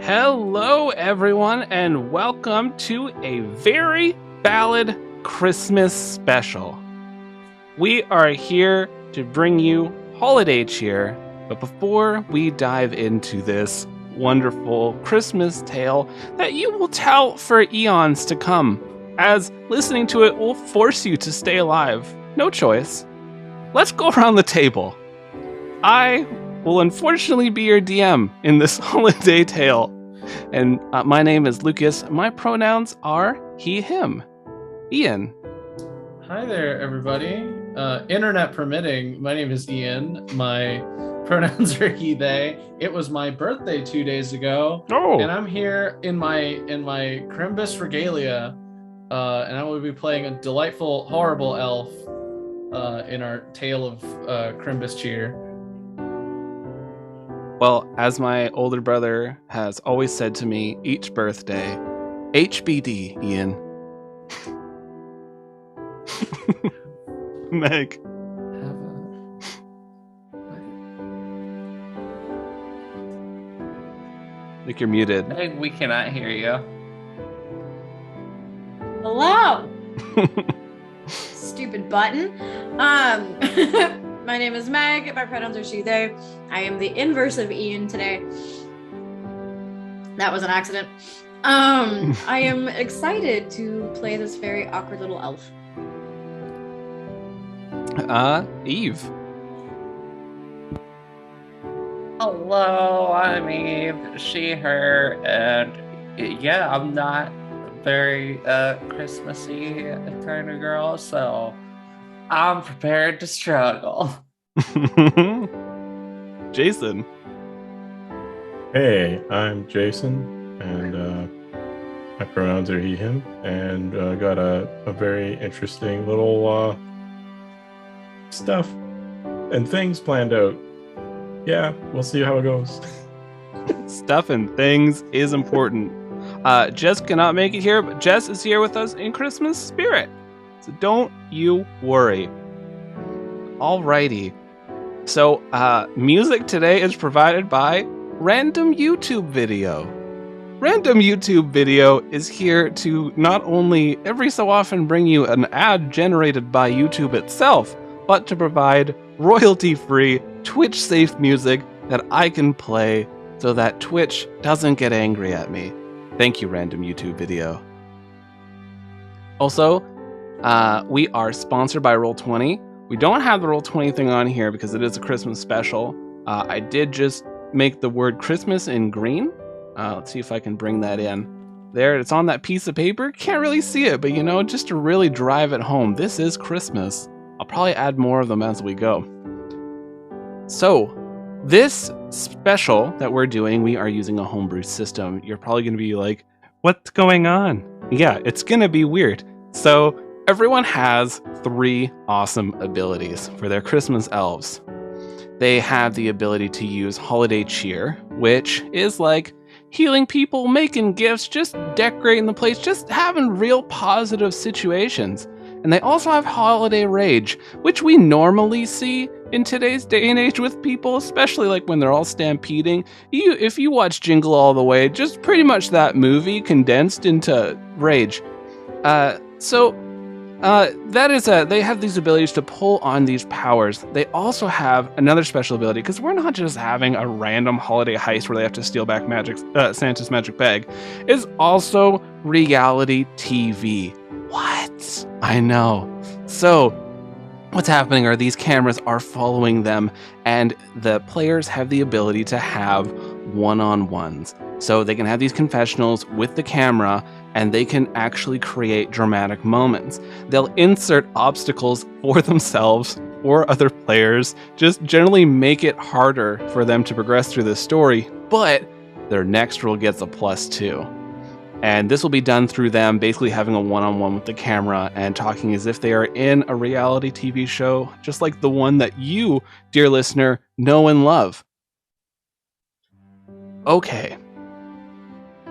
Hello, everyone, and welcome to a very Ballad Christmas special. We are here to bring you holiday cheer, but before we dive into this wonderful Christmas tale that you will tell for eons to come, as listening to it will force you to stay alive. No choice. Let's go around the table. I will unfortunately be your DM in this holiday tale. And my name is Lucas. My pronouns are he, him. Ian. Hi there, everybody. Internet permitting, my name is Ian. My pronouns are he, they. It was my birthday 2 days ago. Oh. And I'm here in my Crimbus regalia. And I will be playing a delightful, horrible elf in our tale of Crimbus cheer. Well, as my older brother has always said to me each birthday, HBD, Ian. Meg. I think you're muted. Meg, we cannot hear you. Hello. Stupid button. My name is Meg. My pronouns are she, they. I am the inverse of Ian today. That was an accident. I am excited to play this very awkward little elf. Eve. Hello, I'm Eve, she, her, and yeah, I'm not very Christmassy kind of girl, so I'm prepared to struggle. Jason. Hey, I'm Jason, and my pronouns are he, him, and got a very interesting little stuff and things planned out. Yeah, we'll see how it goes. Stuff and things is important. Jess cannot make it here, but Jess is here with us in Christmas spirit. So don't you worry. Alrighty. So, music today is provided by Random YouTube Video. Random YouTube Video is here to not only every so often bring you an ad generated by YouTube itself, but to provide royalty-free, Twitch-safe music that I can play so that Twitch doesn't get angry at me. Thank you, Random YouTube Video. Also, we are sponsored by Roll20. We don't have the Roll20 thing on here because it is a Christmas special. I did just make the word Christmas in green. Let's see if I can bring that in. There, it's on that piece of paper. Can't really see it, but just to really drive it home, this is Christmas. I'll probably add more of them as we go. So, this special that we're doing, we are using a homebrew system. You're probably going to be like, what's going on? Yeah, it's going to be weird. So, everyone has 3 awesome abilities for their Christmas elves. They have the ability to use holiday cheer, which is like healing people, making gifts, just decorating the place, just having real positive situations. And they also have holiday rage, which we normally see in today's day and age with people, especially like when they're all stampeding. If you watch Jingle All the Way, just pretty much that movie condensed into rage. They have these abilities to pull on these powers. They also have another special ability, because we're not just having a random holiday heist where they have to steal back Santa's magic bag. It's also reality TV. What? I know. So, what's happening are these cameras are following them, and the players have the ability to have one-on-ones. So they can have these confessionals with the camera, and they can actually create dramatic moments. They'll insert obstacles for themselves or other players, just generally make it harder for them to progress through the story, but their next roll gets a +2. And this will be done through them basically having a one-on-one with the camera and talking as if they are in a reality TV show, just like the one that you, dear listener, know and love. Okay.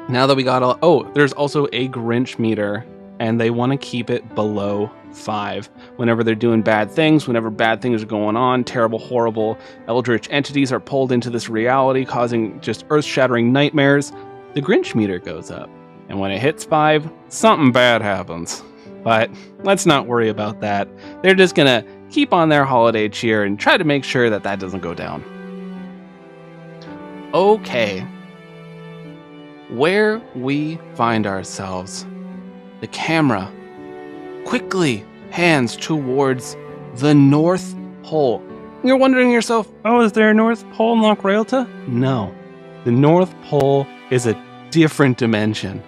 Now that we got all... there's also a Grinch meter, and they want to keep it below 5. Whenever they're doing bad things, whenever bad things are going on, terrible, horrible, eldritch entities are pulled into this reality, causing just earth-shattering nightmares, the Grinch meter goes up. And when it hits 5, something bad happens. But let's not worry about that. They're just gonna keep on their holiday cheer and try to make sure that doesn't go down. Okay. Where we find ourselves, the camera quickly pans towards the North Pole. You're wondering yourself, oh, is there a North Pole in Loch Railta? No. The North Pole is a different dimension.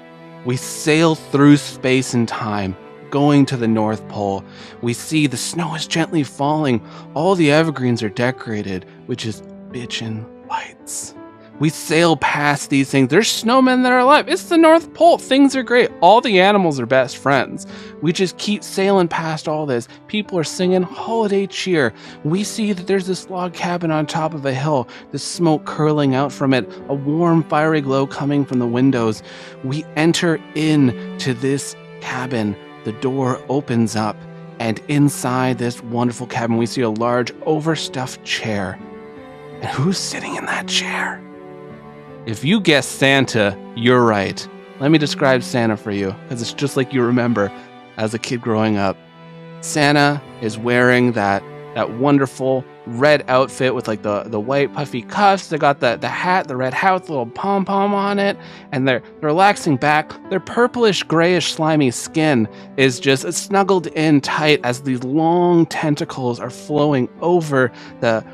We sail through space and time, going to the North Pole. We see the snow is gently falling. All the evergreens are decorated, which is bitchin' lights. We sail past these things. There's snowmen that are alive. It's the North Pole. Things are great. All the animals are best friends. We just keep sailing past all this. People are singing holiday cheer. We see that there's this log cabin on top of a hill, the smoke curling out from it, a warm, fiery glow coming from the windows. We enter into this cabin. The door opens up, and inside this wonderful cabin, we see a large, overstuffed chair. And who's sitting in that chair? If you guess Santa, you're right. Let me describe Santa for you, because it's just like you remember as a kid growing up. Santa is wearing that wonderful red outfit with like the white puffy cuffs. They got the hat, the red hat with a little pom-pom on it, and they're relaxing back. Their purplish, grayish, slimy skin is just snuggled in tight as these long tentacles are flowing over the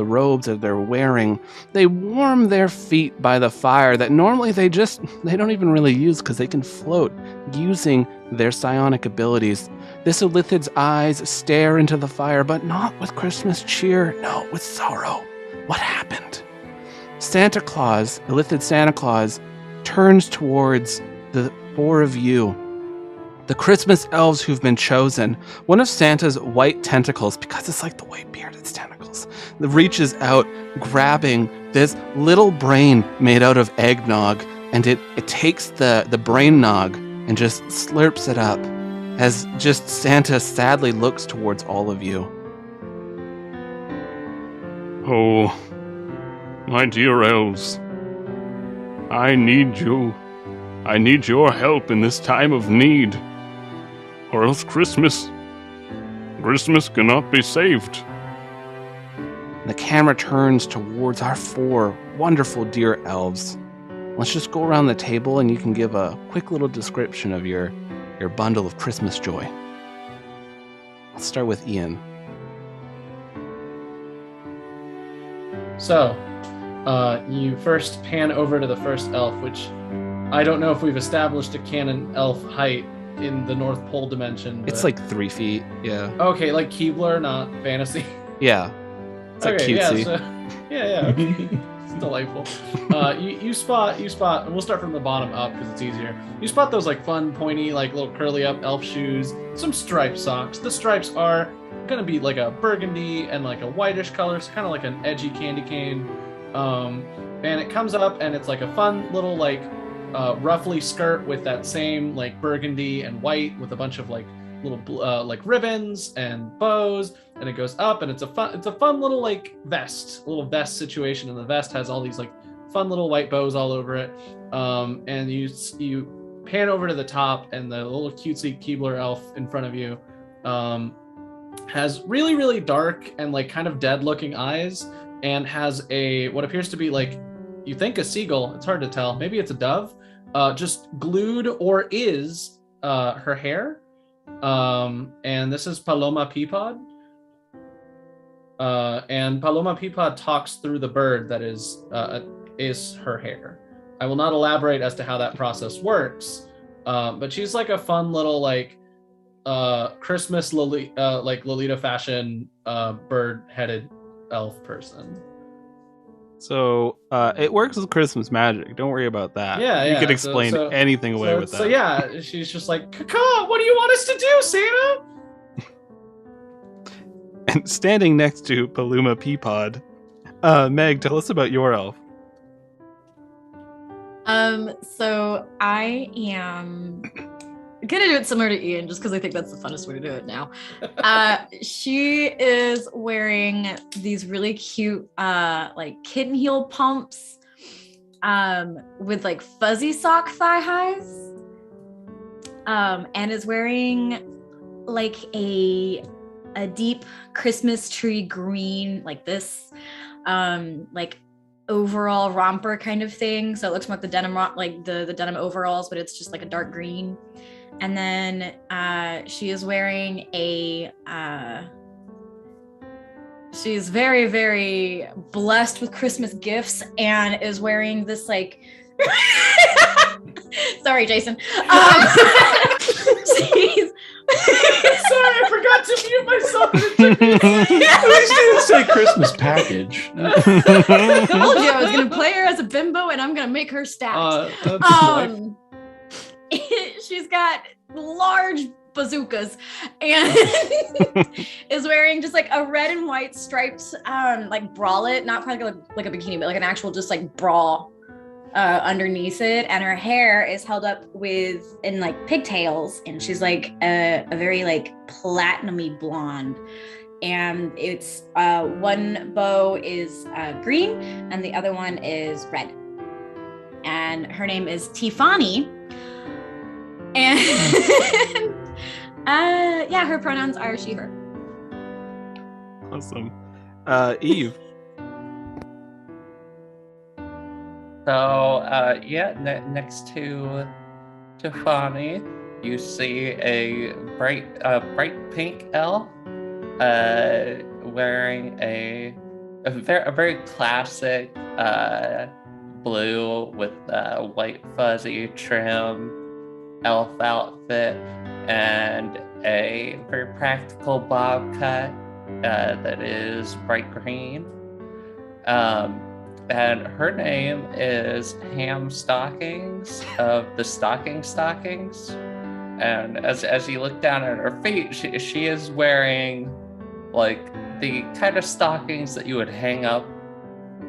robes that they're wearing. They warm their feet by the fire that normally they don't even really use because they can float using their psionic abilities. This Illithid's eyes stare into the fire, but not with Christmas cheer, no, with sorrow. What happened? Santa Claus, Illithid Santa Claus, turns towards the 4 of you, the Christmas elves who've been chosen. One of Santa's white tentacles, because it's like the white beard, it's tentacles, that reaches out, grabbing this little brain made out of eggnog, and it takes the brain nog and just slurps it up, as just Santa sadly looks towards all of you. Oh, my dear elves, I need you. I need your help in this time of need, or else Christmas cannot be saved. The camera turns towards our 4 wonderful dear elves. Let's just go around the table and you can give a quick little description of your bundle of Christmas joy. Let's start with Ian. So, you first pan over to the first elf, which I don't know if we've established a canon elf height in the North Pole dimension. It's like 3 feet, yeah. Okay, like Keebler, not fantasy. Yeah. It's like cutesy. Yeah. It's delightful. You spot, and we'll start from the bottom up because it's easier. You spot those like fun, pointy, like little curly up elf shoes, some striped socks. The stripes are gonna be like a burgundy and like a whitish color, so kind of like an edgy candy cane. And it comes up and it's like a fun little like ruffly skirt with that same like burgundy and white with a bunch of like little like ribbons and bows, and it goes up and it's a fun little like little vest situation, and the vest has all these like fun little white bows all over it. And you pan over to the top, and the little cutesy Keebler elf in front of you has really, really dark and like kind of dead looking eyes, and has what appears to be like, you think a seagull, it's hard to tell, maybe it's a dove, just glued or is her hair. And this is Paloma Peapod. And Paloma Peapod talks through the bird that is her hair. I will not elaborate as to how that process works, but she's like a fun little like Christmas Lolita fashion bird-headed elf person. So it works with Christmas magic. Don't worry about that. Yeah. You can explain anything away with that. So yeah, she's just like, Kaka, what do you want us to do, Santa? And standing next to Paloma Peapod, Meg, tell us about your elf. So I am gonna do it similar to Ian, just because I think that's the funnest way to do it now. She is wearing these really cute like kitten heel pumps. with like fuzzy sock thigh highs, and is wearing like a deep Christmas tree green, like this, like overall romper kind of thing. So it looks more like the denim, like the denim overalls, but it's just like a dark green. And then she is wearing she's very, very blessed with Christmas gifts and is wearing this like, sorry, Jason. She's Sorry, I forgot to mute myself. At least you didn't say Christmas package. I told you I was gonna play her as a bimbo and I'm gonna make her stacked. She's got large bazookas and is wearing just like a red and white striped like bralette, not quite like a bikini, but like an actual just like bra underneath it, and her hair is held up in like pigtails, and she's like a very like platinumy blonde, and it's one bow is green and the other one is red, and her name is Tiffany, and yeah, her pronouns are she, her. Awesome. Eve. So, next to Tiffany, you see a bright pink elf, wearing a very classic blue with white fuzzy trim elf outfit and a very practical bob cut that is bright green. And her name is Ham Stockings of the Stocking Stockings. And as you look down at her feet, she is wearing like the kind of stockings that you would hang up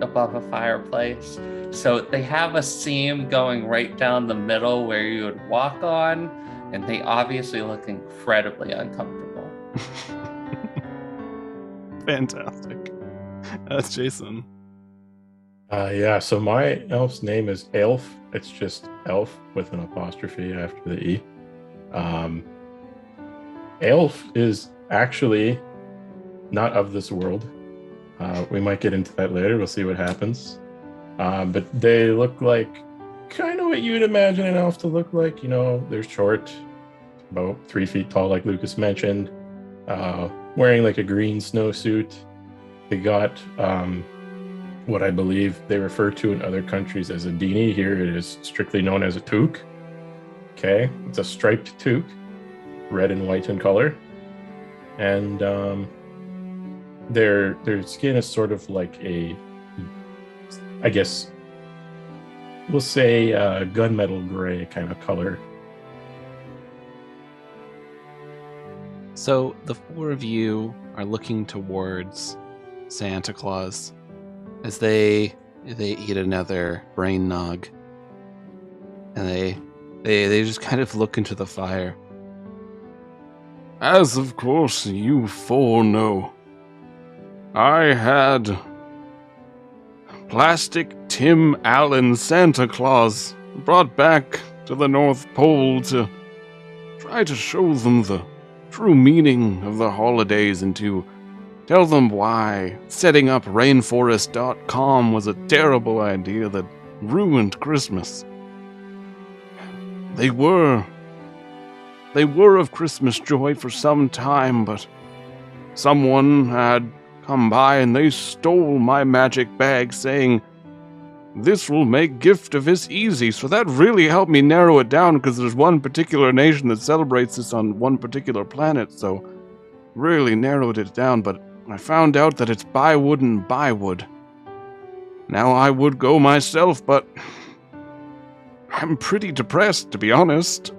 above a fireplace. So they have a seam going right down the middle where you would walk on, and they obviously look incredibly uncomfortable. Fantastic. That's Jason. Yeah, so my elf's name is Elf. It's just Elf with an apostrophe after the E. Elf is actually not of this world. We might get into that later. We'll see what happens. But they look like kind of what you'd imagine an elf to look like. You know, they're short, about 3 feet tall, like Lucas mentioned, wearing like a green snowsuit. They got what I believe they refer to in other countries as a dini. Here it is strictly known as a toque. Okay, it's a striped toque, red and white in color, and their skin is sort of like a, I guess we'll say gunmetal gray kind of color. So the four of you are looking towards Santa Claus as they eat another brain nog, and they just kind of look into the fire. As of course you four know, I had plastic Tim Allen Santa Claus brought back to the North Pole to try to show them the true meaning of the holidays and to tell them why setting up rainforest.com was a terrible idea that ruined Christmas. They were of Christmas joy for some time, but someone had come by and they stole my magic bag saying, "This will make gift of this easy." So that really helped me narrow it down, because there's one particular nation that celebrates this on one particular planet, so really narrowed it down. But I found out that it's buy wood and buy wood. Now I would go myself, but I'm pretty depressed, to be honest.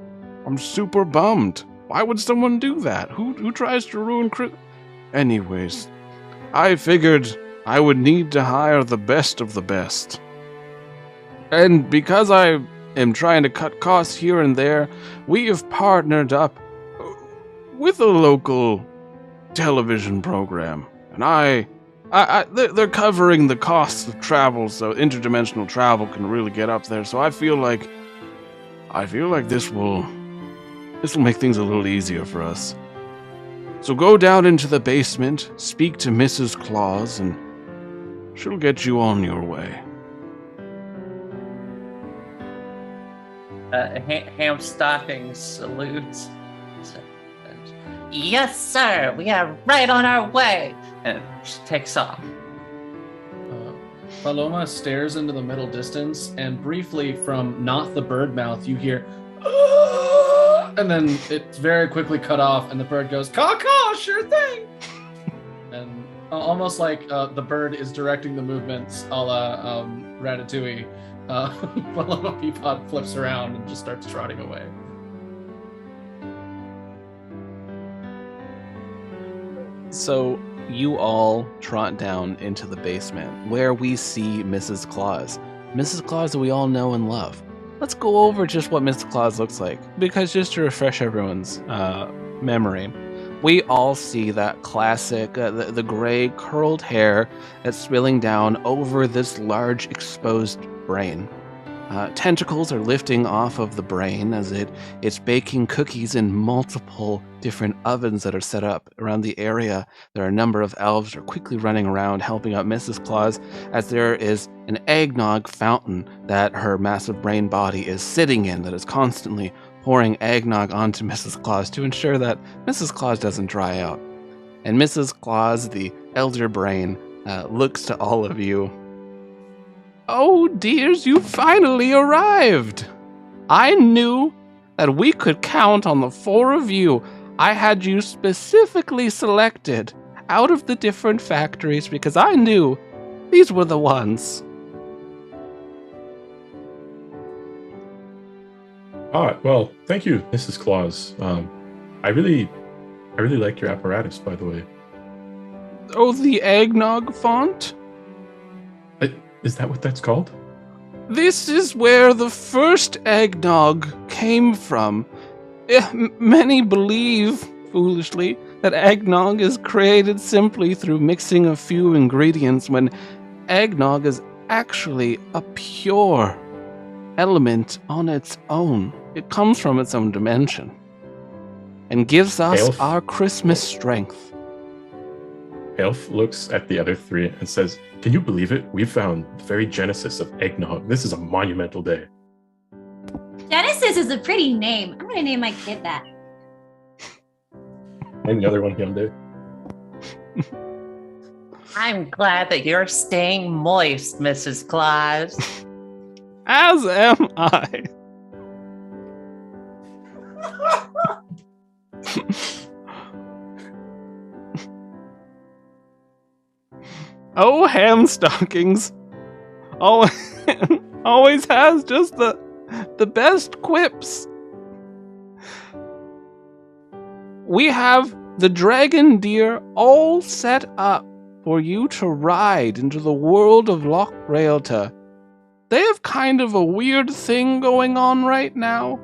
I'm super bummed. Why would someone do that? Who tries to ruin Anyways, I figured I would need to hire the best of the best. And because I am trying to cut costs here and there, we have partnered up with a local television program. And I They're covering the costs of travel, so interdimensional travel can really get up there. So I feel like this will make things a little easier for us. So go down into the basement, speak to Mrs. Claus, and she'll get you on your way. Ham Stocking salutes. Yes, sir. We are right on our way. And she takes off. Paloma stares into the middle distance, and briefly from not the bird mouth, you hear, "Ah!" and then it's very quickly cut off, and the bird goes, "Caw-caw, sure thing." And almost like the bird is directing the movements, a la Ratatouille. Paloma Peapod flips around and just starts trotting away. So you all trot down into the basement where we see Mrs. Claus. Mrs. Claus that we all know and love. Let's go over just what Mrs. Claus looks like, because just to refresh everyone's memory, we all see that classic, the gray curled hair that's spilling down over this large exposed brain. Tentacles are lifting off of the brain as it's baking cookies in multiple different ovens that are set up around the area. There are a number of elves that are quickly running around helping out Mrs. Claus, as there is an eggnog fountain that her massive brain body is sitting in that is constantly pouring eggnog onto Mrs. Claus to ensure that Mrs. Claus doesn't dry out. And Mrs. Claus, the elder brain, looks to all of you. Oh, dears, you finally arrived. I knew that we could count on the four of you. I had you specifically selected out of the different factories because I knew these were the ones. Well, thank you, Mrs. Claus. I really like your apparatus, by the way. Oh, the eggnog font? Is that what that's called? This is where the first eggnog came from. Many believe, foolishly, that eggnog is created simply through mixing a few ingredients, when eggnog is actually a pure element on its own. It comes from its own dimension and gives us Elf. our Christmas strength. Elf looks at the other three and says, "Can you believe it? We found the very genesis of eggnog. This is a monumental day." Genesis is a pretty name. I'm gonna name my kid that. Name the other one Hyundai. I'm glad that you're staying moist, Mrs. Claus. As am I. Oh, ham stockings. Always has just the best quips. We have the dragon deer all set up for you to ride into the world of Loch Raelta. They have kind of a weird thing going on right now,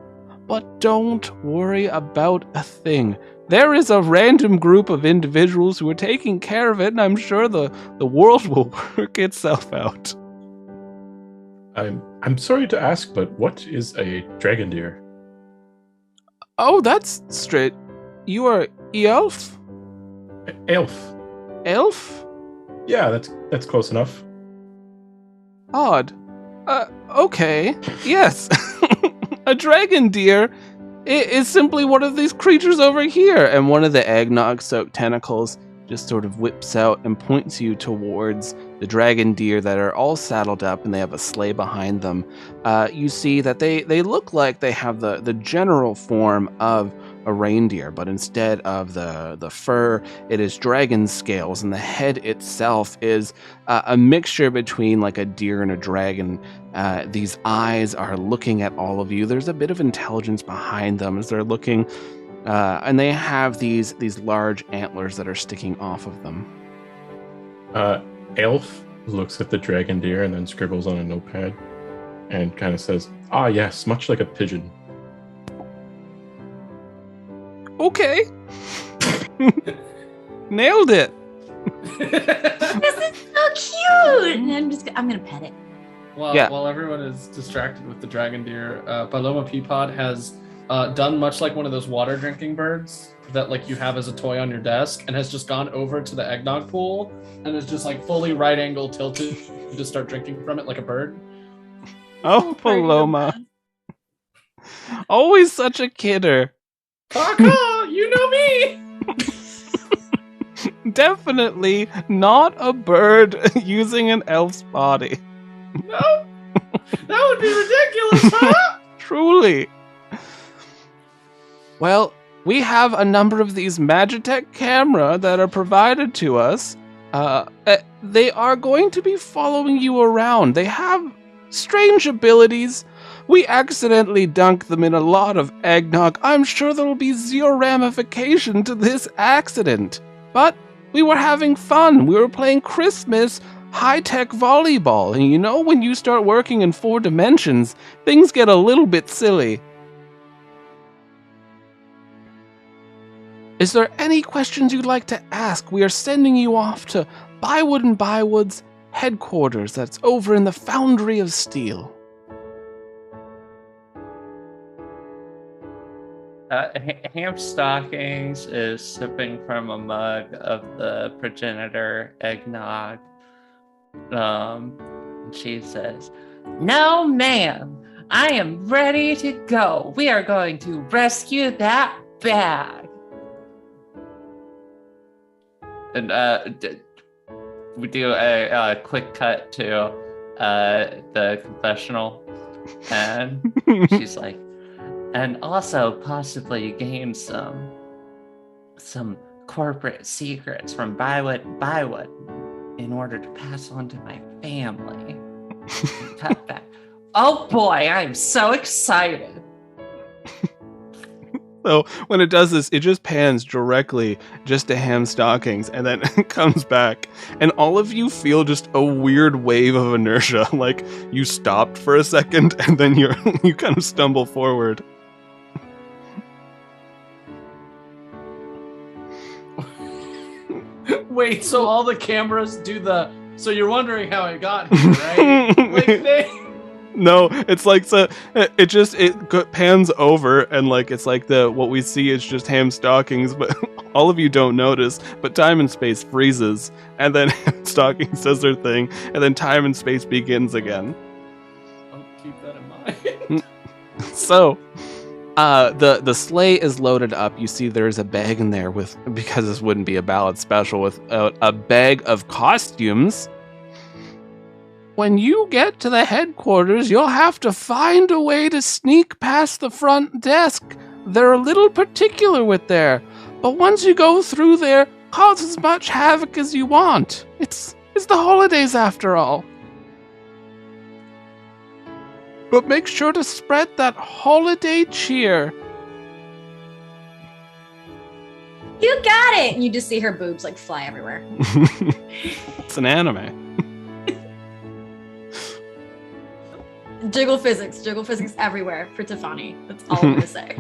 but don't worry about a thing. There is a random group of individuals who are taking care of it, and I'm sure the world will work itself out. I'm sorry to ask, but what is a dragon deer? Oh, that's straight. You are elf? Elf. Elf? Yeah, that's close enough. Odd. Okay. Yes. A dragon deer is simply one of these creatures over here. And one of the eggnog-soaked tentacles just sort of whips out and points you towards the dragon deer that are all saddled up, and they have a sleigh behind them. You see that they look like they have the general form of a reindeer, but instead of the fur, it is dragon scales, and the head itself is a mixture between like a deer and a dragon. These eyes are looking at all of you. There's a bit of intelligence behind them as they're looking, and they have these large antlers that are sticking off of them. Elf looks at the dragon deer and then scribbles on a notepad and kind of says, "Ah, yes, much like a pigeon." Okay. Nailed it. This cute. And I'm gonna pet it. While everyone is distracted with the dragon deer, Paloma Peapod has done much like one of those water drinking birds that like you have as a toy on your desk, and has just gone over to the eggnog pool and is just like fully right angle tilted to start drinking from it like a bird. Oh, Paloma. Always such a kidder. Caw, you know me. Definitely not a bird using an elf's body. No, that would be ridiculous, huh? Truly. Well, we have a number of these Magitech camera that are provided to us. They are going to be following you around. They have strange abilities. We accidentally dunk them in a lot of eggnog. I'm sure there will be zero ramification to this accident. But we were having fun. We were playing Christmas high-tech volleyball. And you know, when you start working in 4 dimensions, things get a little bit silly. Is there any questions you'd like to ask? We are sending you off to Bywood and Bywood's headquarters that's over in the Foundry of Steel. Ham Stockings is sipping from a mug of the progenitor eggnog. She says, "No, ma'am, I am ready to go. We are going to rescue that bag." And we do a quick cut to the confessional, and she's like, "And also possibly gain some corporate secrets from Bywood in order to pass on to my family." Cut back. Oh boy, I'm so excited. So when it does this, it just pans directly just to Ham Stockings, and then it comes back, and all of you feel just a weird wave of inertia, like you stopped for a second, and then you kind of stumble forward. Wait, so all the cameras do the... So you're wondering how it got here, right? Like No, it's like it pans over, and like it's like what we see is just Ham Stockings, but all of you don't notice. But time and space freezes, and then Ham Stockings does their thing, and then time and space begins again. I'll keep that in mind. So, the sleigh is loaded up. You see, there's a bag in there because this wouldn't be a ballad special, with a bag of costumes. When you get to the headquarters, you'll have to find a way to sneak past the front desk. They're a little particular with there, but once you go through there, cause as much havoc as you want. It's the holidays after all. But make sure to spread that holiday cheer. You got it! And you just see her boobs like fly everywhere. It's an anime. Jiggle physics everywhere for Tiffany. That's all I'm gonna say.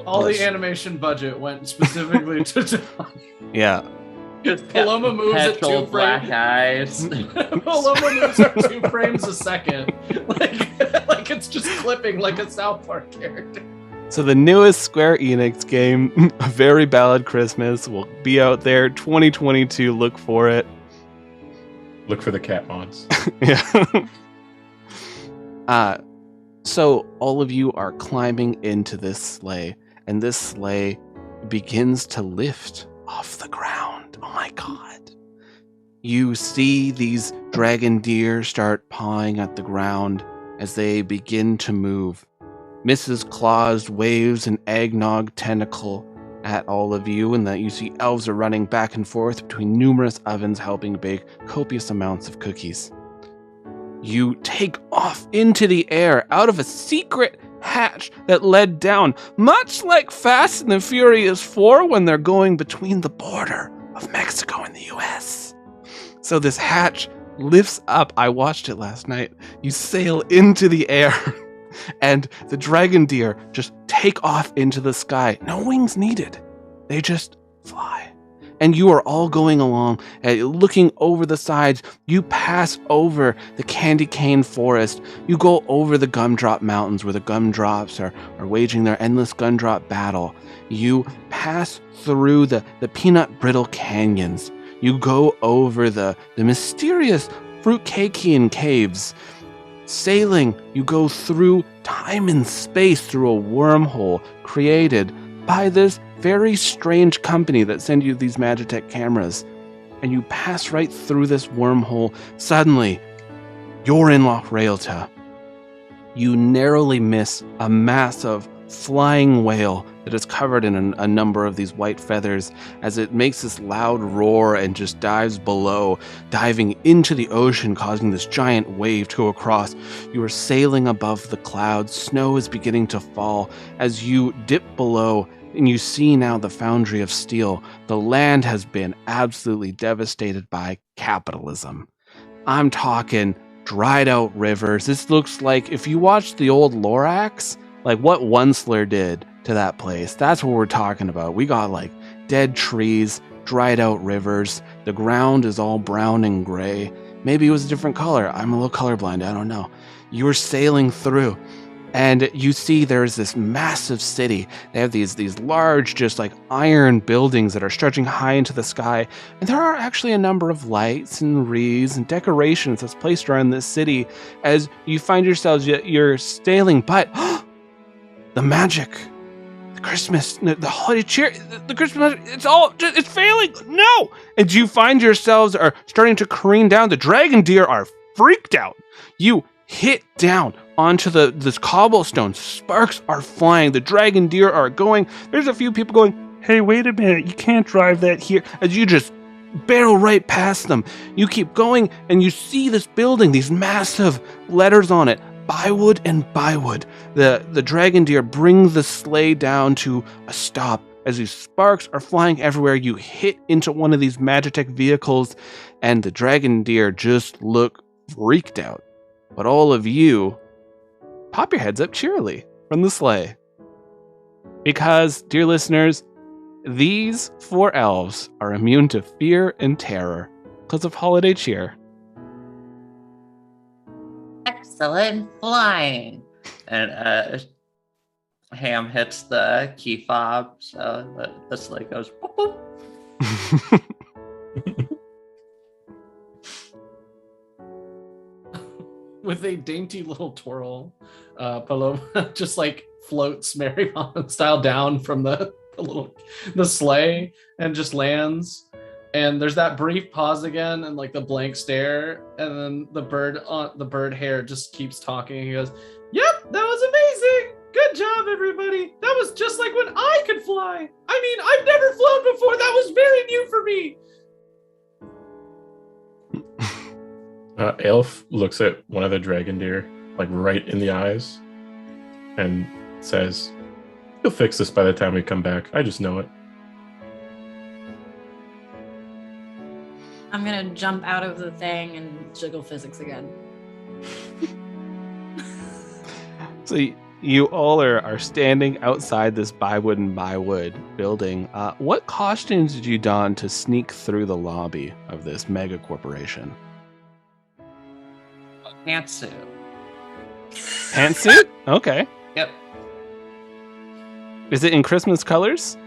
All the animation budget went specifically to Tiffany. Yeah. Paloma moves at 2 black frames. eyes. Paloma moves at 2 frames a second. Like it's just clipping like a South Park character. So the newest Square Enix game, A Very Ballad Christmas, will be out there 2022. Look for it. Look for the cat mods. Yeah. So all of you are climbing into this sleigh, and this sleigh begins to lift off the ground. Oh my god. You see these dragon deer start pawing at the ground as they begin to move. Mrs. Claus waves an eggnog tentacle at all of you, and that you see elves are running back and forth between numerous ovens helping bake copious amounts of cookies. You take off into the air out of a secret hatch that led down, much like Fast and the Furious 4 when they're going between the border of Mexico and the US. So this hatch lifts up. I watched it last night. You sail into the air, and the dragon deer just take off into the sky. No wings needed. They just fly. and you are all going along, looking over the sides. You pass over the candy cane forest. You go over the gumdrop mountains where the gumdrops are waging their endless gumdrop battle. You pass through the peanut brittle canyons. You go over the mysterious Fruitcakean caves. Sailing, you go through time and space through a wormhole created by this very strange company that send you these Magitech cameras. And you pass right through this wormhole. Suddenly, you're in Loch Raelta. You narrowly miss a massive flying whale that is covered in a number of these white feathers as it makes this loud roar and just dives below, diving into the ocean, causing this giant wave to go across. You are sailing above the clouds. Snow is beginning to fall as you dip below, and you see now the foundry of steel. The land has been absolutely devastated by capitalism. I'm talking dried out rivers. This looks like if you watch the old Lorax, like what Onceler did to that place. That's what we're talking about. We got like dead trees, dried out rivers. The ground is all brown and gray. Maybe it was a different color. I'm a little colorblind. I don't know. You were sailing through, and you see there's this massive city. They have these large, just like iron buildings that are stretching high into the sky. And there are actually a number of lights and wreaths and decorations that's placed around this city as you find yourselves, you're sailing, but the magic, the Christmas, the holiday cheer, the Christmas magic, it's failing. No! And you find yourselves are starting to careen down. The dragon deer are freaked out. You hit down onto this cobblestone. Sparks are flying. The dragon deer are going. There's a few people going, hey, wait a minute. You can't drive that here. As you just barrel right past them. You keep going and you see this building, these massive letters on it. Bywood and Bywood. The dragon deer bring the sleigh down to a stop. As these sparks are flying everywhere, you hit into one of these Magitech vehicles, and the dragon deer just look freaked out. But all of you pop your heads up cheerily from the sleigh. Because, dear listeners, these 4 elves are immune to fear and terror because of holiday cheer. Excellent flying. And Ham hits the key fob, so the sleigh goes boop, boop. With a dainty little twirl, Paloma just like floats Mary Poppins style down from the sleigh and just lands. And there's that brief pause again and like the blank stare, and then the bird hair just keeps talking. He goes, "Yep, that was amazing. Good job, everybody. That was just like when I could fly. I mean, I've never flown before. That was very new for me." Elf looks at one of the dragon deer, like right in the eyes, and says, "You'll fix this by the time we come back. I just know it." I'm gonna jump out of the thing and jiggle physics again. So you all are standing outside this Bywood and Bywood building. What costumes did you don to sneak through the lobby of this mega corporation? Pantsuit. Pantsuit? Okay. Yep. Is it in Christmas colors?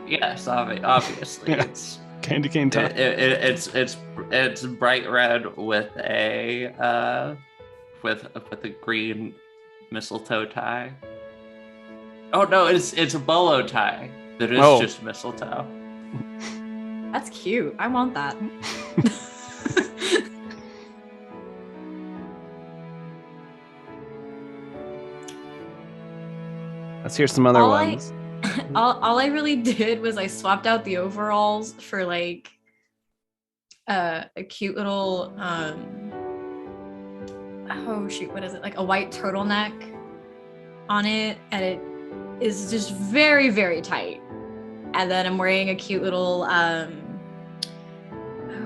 Yes, obviously. Yeah. It's Candy cane top. it's bright red with a green mistletoe tie. Oh no, it's a bolo tie. That is just mistletoe. That's cute. I want that. Let's hear some other ones. All I really did was I swapped out the overalls for like a cute little oh shoot, what is it? Like a white turtleneck on it, and it is just very, very tight. And then I'm wearing a cute little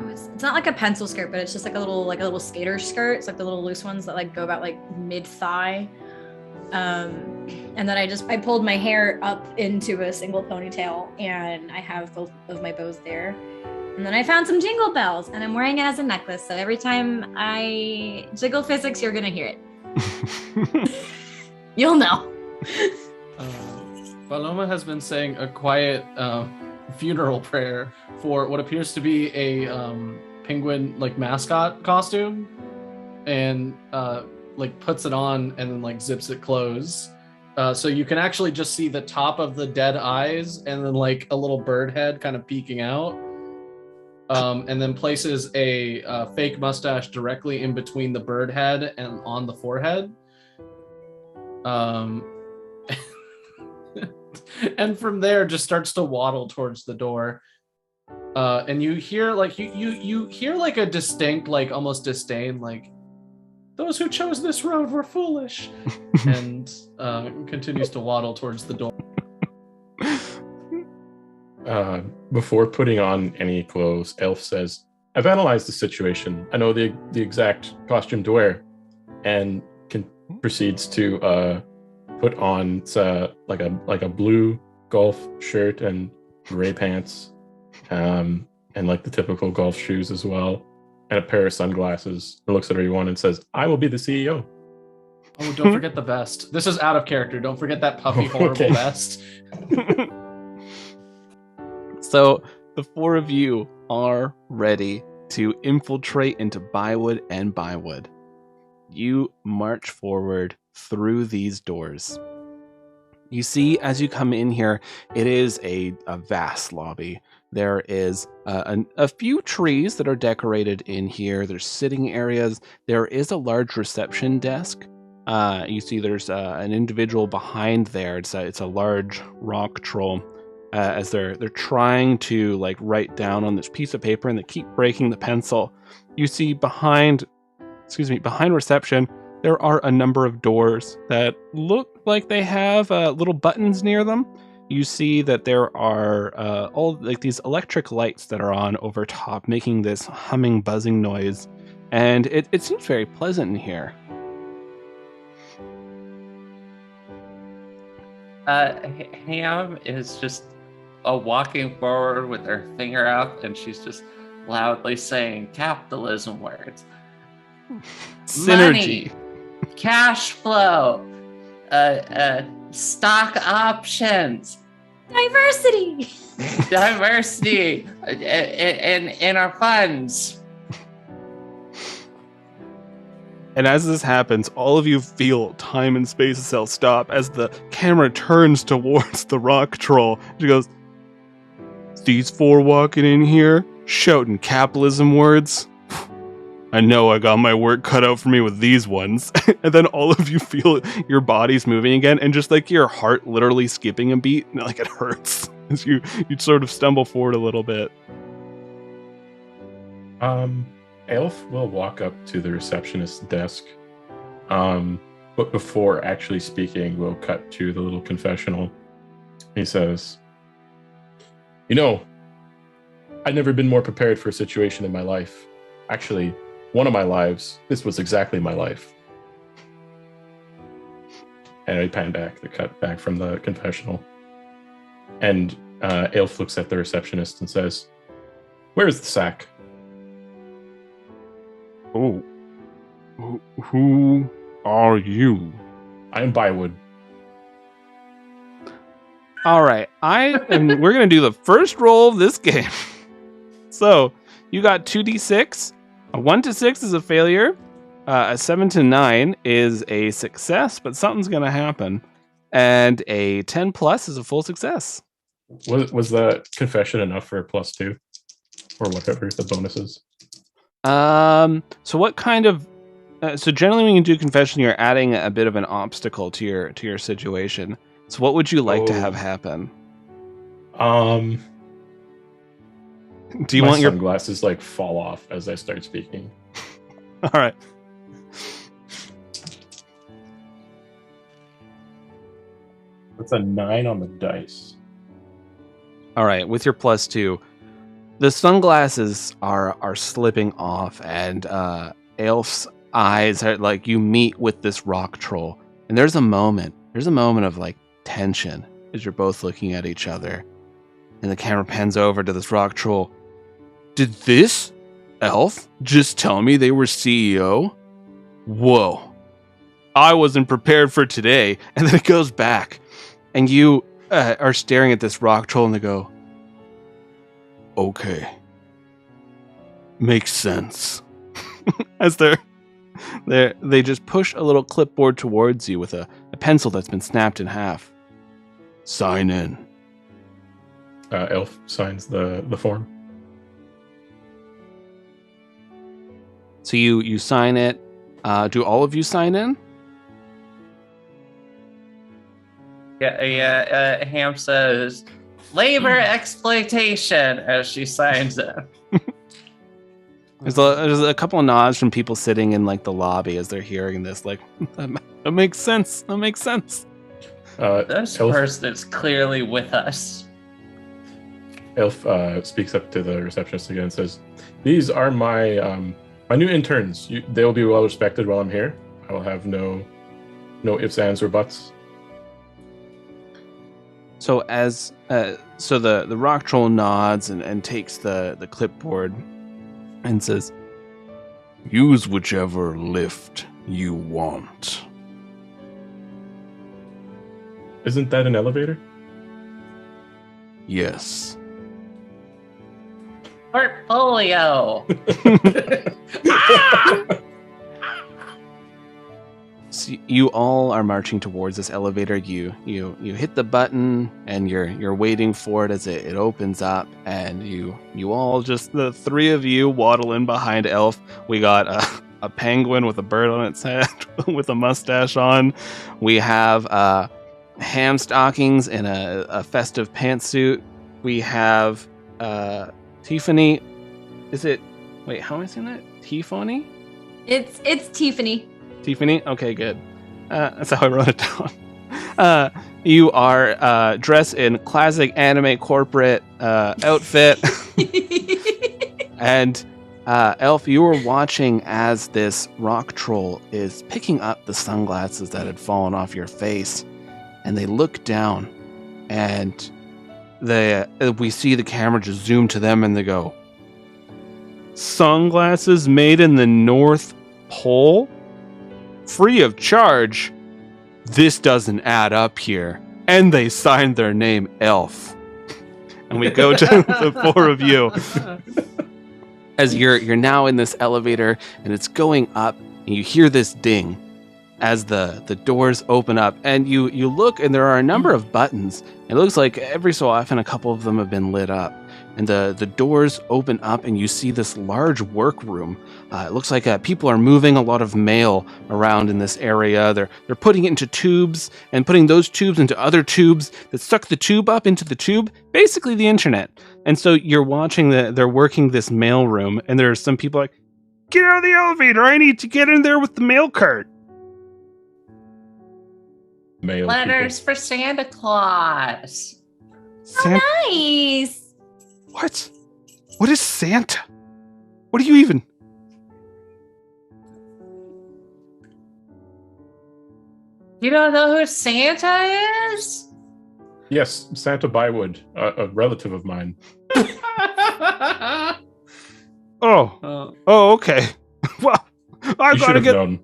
it's not like a pencil skirt, but it's just like a little skater skirt. It's like the little loose ones that like go about like mid-thigh. And then I pulled my hair up into a single ponytail, and I have both of my bows there. And then I found some jingle bells, and I'm wearing it as a necklace. So every time I jiggle physics, you're gonna hear it. You'll know. Paloma has been saying a quiet funeral prayer for what appears to be a penguin like mascot costume, and like puts it on and then like zips it closed. So you can actually just see the top of the dead eyes and then like a little bird head kind of peeking out. And then places a fake mustache directly in between the bird head and on the forehead. And from there just starts to waddle towards the door. And you hear like you hear like a distinct, like almost disdain, like, those who chose this road were foolish, and continues to waddle towards the door. Before putting on any clothes, Elf says, I've analyzed the situation. I know the exact costume to wear, and proceeds to put on like a blue golf shirt and gray pants, and like the typical golf shoes as well, and a pair of sunglasses, and looks at everyone and says, I will be the CEO. Oh, don't forget the vest. This is out of character. Don't forget that puffy, horrible vest. So the four of you are ready to infiltrate into Bywood and Bywood. You march forward through these doors. You see, as you come in here, it is a vast lobby. There is a few trees that are decorated in here. There's sitting areas. There is a large reception desk. You see there's an individual behind there. It's a large rock troll. As they're trying to like write down on this piece of paper, and they keep breaking the pencil. You see behind reception, there are a number of doors that look like they have little buttons near them. You see that there are all like these electric lights that are on over top, making this humming, buzzing noise, and it seems very pleasant in here. Ham is just walking forward with her finger up, and she's just loudly saying capitalism words. Synergy. Money, cash flow, stock options, Diversity. diversity in our funds. And as this happens, all of you feel time and space itself stop as the camera turns towards the rock troll. She goes, these four walking in here, shouting capitalism words. I know I got my work cut out for me with these ones. And then all of you feel your bodies moving again, and just like your heart literally skipping a beat, and like it hurts as you sort of stumble forward a little bit. Elf will walk up to the receptionist's desk, but before actually speaking, we'll cut to the little confessional. He says, you know, I've never been more prepared for a situation in my life. Actually, one of my lives, this was exactly my life. And I pan back, the cut back from the confessional. And Elf looks at the receptionist and says, where's the sack? Oh, who are you? I'm Bywood. All right, we're gonna do the first roll of this game. So you got 2d6. A 1 to 6 is a failure. A 7 to 9 is a success, but something's gonna happen. And a 10 plus is a full success. Was the confession enough for a +2? Or whatever the bonus is? So what kind of so generally when you do confession, you're adding a bit of an obstacle to your situation. So what would you like to have happen? Do you want your sunglasses like fall off as I start speaking? All right. That's a 9 on the dice. All right, with your +2, the sunglasses are slipping off, and Elf's eyes are like, you meet with this rock troll, And there's a moment of like tension as you're both looking at each other. And the camera pans over to this rock troll. Did this elf just tell me they were CEO? Whoa. I wasn't prepared for today. And then it goes back. And you are staring at this rock troll and they go, okay. Makes sense. As they just push a little clipboard towards you with a pencil that's been snapped in half. Sign in. Elf signs the form. So you sign it. Do all of you sign in? Yeah. Ham says, labor exploitation as she signs it. There's a couple of nods from people sitting in like the lobby as they're hearing this. Like, that makes sense. That makes sense. This Elf, person is clearly with us. Elf speaks up to the receptionist again and says, "These are my new interns. They will be well respected while I'm here. I will have no ifs, ands, or buts." So as the rock troll nods and takes the clipboard and says, use whichever lift you want. Isn't that an elevator? Yes. Portfolio. So you all are marching towards this elevator. You hit the button and you're waiting for it as it opens up, and you all, just the three of you, waddle in behind Elf. We got a penguin with a bird on its head with a mustache on. We have ham stockings and a festive pantsuit. We have Tiffany. Is it? Wait, how am I saying that? Tiffany? It's Tiffany. Tiffany? Okay, good. That's how I wrote it down. You are dressed in classic anime corporate outfit. And Elf, you were watching as this rock troll is picking up the sunglasses that had fallen off your face. And they look down, and we see the camera just zoom to them, and they go, sunglasses made in the North Pole? Free of charge? This doesn't add up here. And they signed their name Elf. And we go to the four of you as you're now in this elevator, and it's going up, and you hear this ding as the doors open up, and you look, and there are a number of buttons. It looks like every so often a couple of them have been lit up, and the doors open up, and you see this large workroom. It looks like people are moving a lot of mail around in this area. They're putting it into tubes and putting those tubes into other tubes that suck the tube up into the tube, basically the internet. And so you're watching they're working this mail room, and there are some people like, get out of the elevator, I need to get in there with the mail cart. Mail Letters for Santa Claus. Santa? Nice. What? What is Santa? What do you even... You don't know who Santa is? people. Yes, Santa Bywood, a relative of mine. Oh, okay. Well, I You should gotta have get known.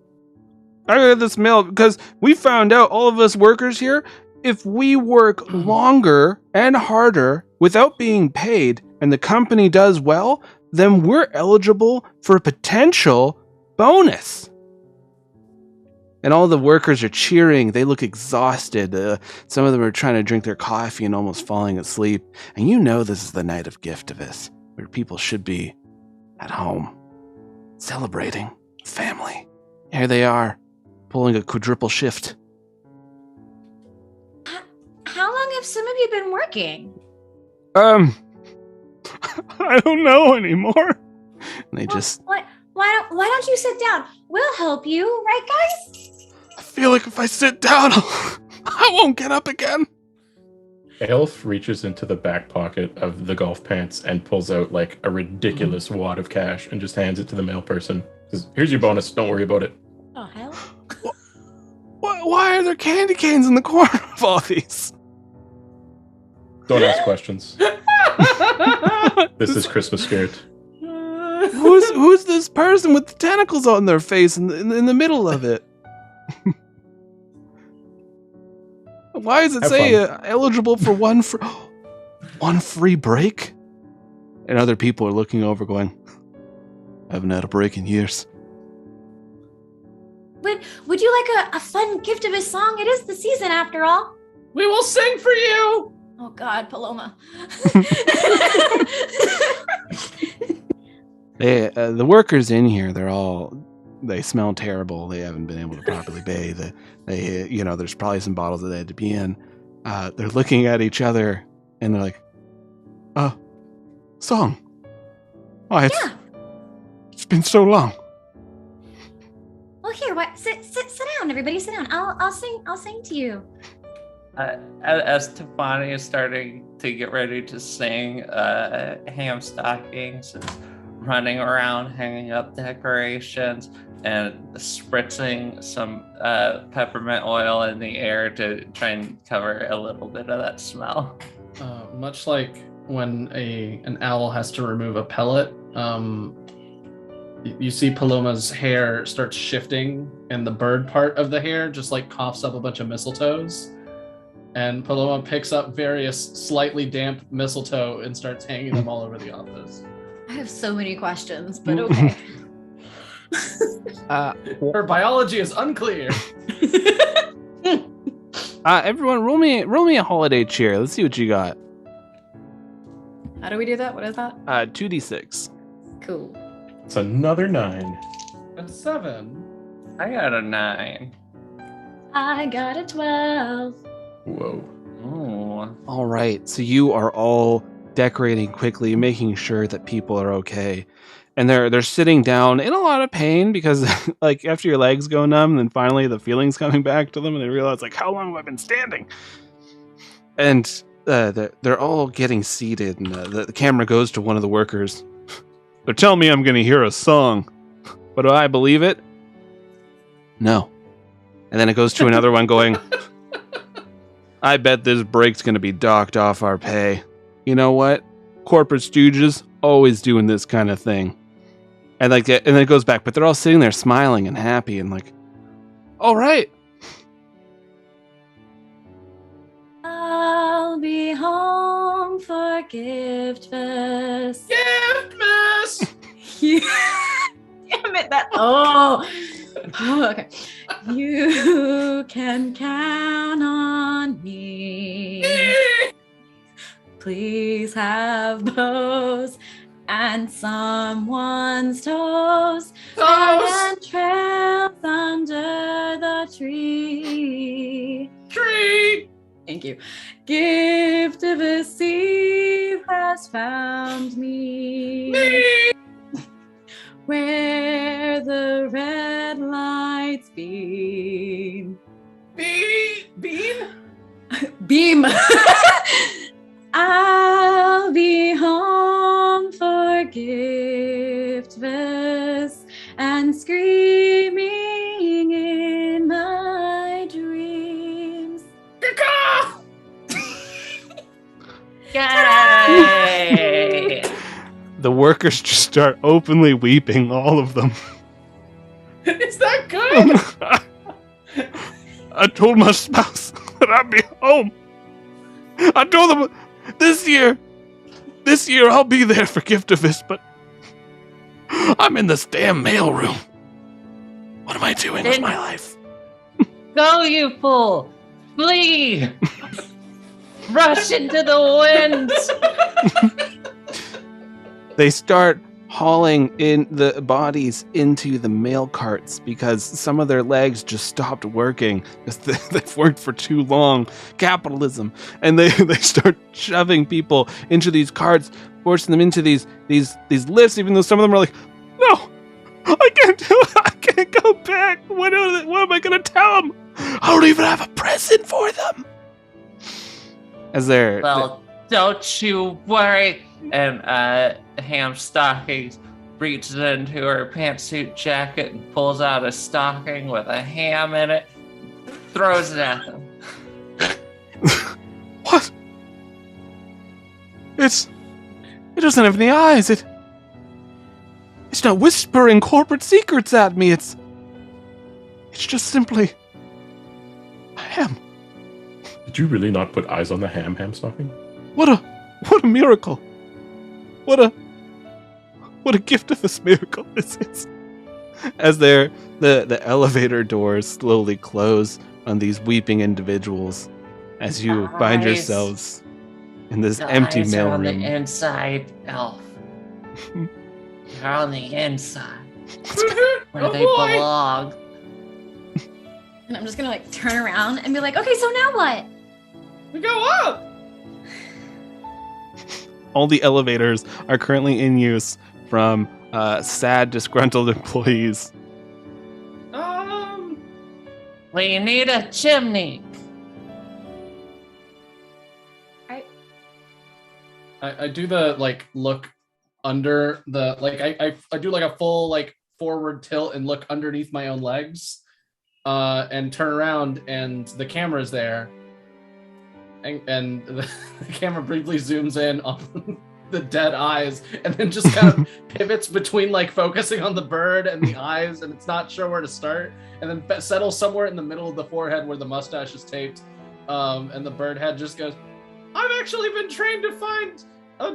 this mail because we found out, all of us workers here, if we work longer and harder without being paid and the company does well, then we're eligible for a potential bonus. And all the workers are cheering. They look exhausted. Some of them are trying to drink their coffee and almost falling asleep. And you know this is the night of Giftivus, where people should be at home, celebrating family. Here they are, pulling a quadruple shift. How long have some of you been working? I don't know anymore. And they just... Why don't you sit down? We'll help you, right, guys? I feel like if I sit down, I won't get up again. Elf reaches into the back pocket of the golf pants and pulls out like a ridiculous wad of cash and just hands it to the mail person. Says, here's your bonus. Don't worry about it. Oh hell! why are there candy canes in the corner of all these? Don't ask questions. This is Christmas spirit. Who's this person with the tentacles on their face in the middle of it? Why does it Have say fun. eligible for one free break? And other people are looking over going, I haven't had a break in years. Would you like a fun gift of a song? It is the season after all. We will sing for you. Oh God, Paloma. The workers in here, they smell terrible. They haven't been able to properly bathe. There's probably some bottles that they had to be in. They're looking at each other and they're like, song. Oh, it's been so long. Well, here, sit down, everybody. Sit down. I'll sing to you. As Tefani is starting to get ready to sing, Ham Stockings is running around, hanging up decorations, and spritzing some peppermint oil in the air to try and cover a little bit of that smell. Much like when an owl has to remove a pellet, you see Paloma's hair starts shifting, and the bird part of the hair just like coughs up a bunch of mistletoes. And Paloma picks up various slightly damp mistletoe and starts hanging them all over the office. I have so many questions, but okay. Her biology is unclear. Everyone, roll me a holiday cheer. Let's see what you got. How do we do that? What is that? 2d6. Cool. It's another 9. A 7. I got a 9. I got a 12. Whoa. Ooh. All right, so you are all decorating quickly, making sure that people are okay, and they're sitting down in a lot of pain because, like, after your legs go numb, then finally the feeling's coming back to them, and they realize, like, how long have I been standing? And they're all getting seated, and the camera goes to one of the workers. They're telling me I'm going to hear a song, but do I believe it? No. And then it goes to another one going, I bet this break's going to be docked off our pay. You know what? Corporate stooges always doing this kind of thing. And then it goes back, but they're all sitting there smiling and happy and like, all right. I'll be home for Giftmas. Giftmas! Damn it! Oh, okay. You can count on me. Please have bows and someone's toes and trails under the tree. Thank you. Gift of a sea has found me. Where the red lights beam. Beam. I'll be home for Giftmas and screaming in my dreams. Yay! The workers just start openly weeping, all of them. Is that good? I told my spouse that I'd be home. I told them this year I'll be there for Giftivist, but I'm in this damn mailroom. What am I doing with my life? Go, you fool! Flee! Rush into the wind! They start hauling in the bodies into the mail carts because some of their legs just stopped working because they've worked for too long. Capitalism. And they start shoving people into these carts, forcing them into these lifts, even though some of them are like, no, I can't do it. I can't go back. What am I going to tell them? I don't even have a present for them. Well, don't you worry. And Ham Stockings reaches into her pantsuit jacket and pulls out a stocking with a ham in it, throws it at them. What? It doesn't have any eyes. It's not whispering corporate secrets at me. It's just simply a ham. Did you really not put eyes on the ham stocking? What a miracle. What a gift of this miracle this is. As the elevator doors slowly close on these weeping individuals, as you find Eyes. yourselves in this The empty eyes are on mailroom. the inside, Elf. They're on the inside, where Oh, they boy. belong. And I'm just gonna like turn around and be like, okay, so now what? We go up. All the elevators are currently in use from sad, disgruntled employees. We need a chimney. I do the like look under the like I do like a full like forward tilt and look underneath my own legs, and turn around and the camera's there, and the camera briefly zooms in on the dead eyes and then just kind of pivots between like focusing on the bird and the eyes, and it's not sure where to start, and then settles somewhere in the middle of the forehead where the mustache is taped, and the bird head just goes, I've actually been trained to find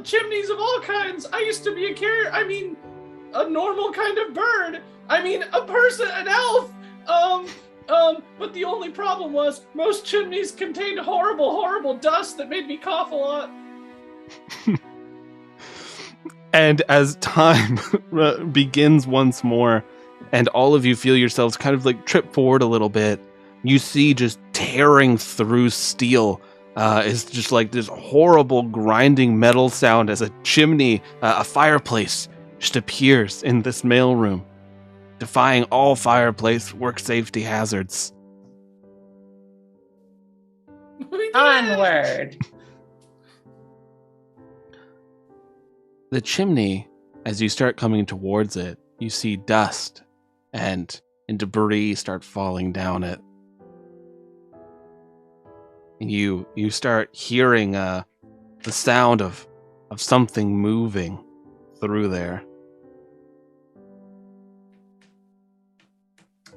chimneys of all kinds. I used to be a normal kind of bird. A person, an elf. But the only problem was most chimneys contained horrible, horrible dust that made me cough a lot. And as time begins once more, and all of you feel yourselves kind of like trip forward a little bit, you see just tearing through steel is just like this horrible grinding metal sound as a chimney, a fireplace, just appears in this mailroom, defying all fireplace work safety hazards. Onward. The chimney, as you start coming towards it, you see dust and debris start falling down it. And you start hearing the sound of something moving through there.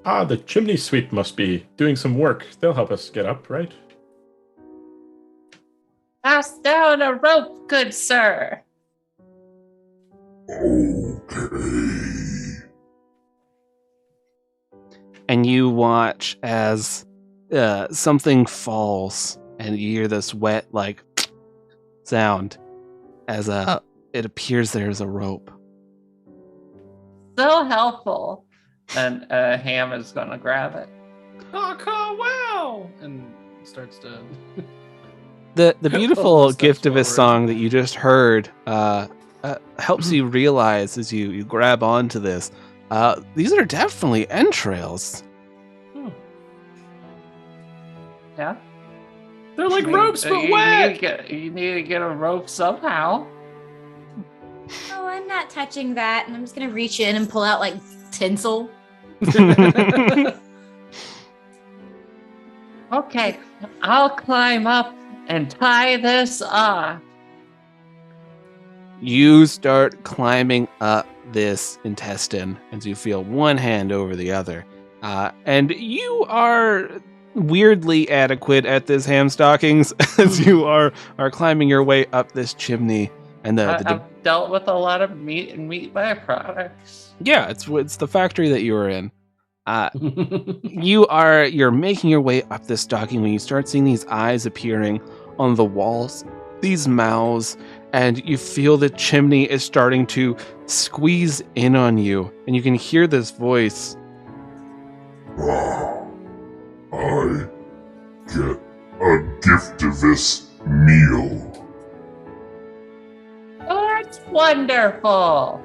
The chimney sweep must be doing some work. They'll help us get up, right? Pass down a rope, good sir. And you watch as something falls, and you hear this wet, like, sound as it appears there's a rope. So helpful. And Ham is gonna grab it. Oh, wow! And starts to. The beautiful Steps gift of a forward. song that you just heard helps you realize as you grab onto this. These are definitely entrails. Yeah. They're like ropes, but wet. You need to get a rope somehow. Oh, I'm not touching that. And I'm just gonna reach in and pull out like tinsel. Okay, I'll climb up and tie this off. You start climbing up this intestine as you feel one hand over the other. And you are weirdly adequate at this ham stockings as you are climbing your way up this chimney. And I've dealt with a lot of meat and meat byproducts. yeah, it's the factory that you are in. You're making your way up this stocking when you start seeing these eyes appearing on the walls, these mouths, and you feel the chimney is starting to squeeze in on you, and you can hear this voice. I get a gift of this meal. Oh, that's wonderful.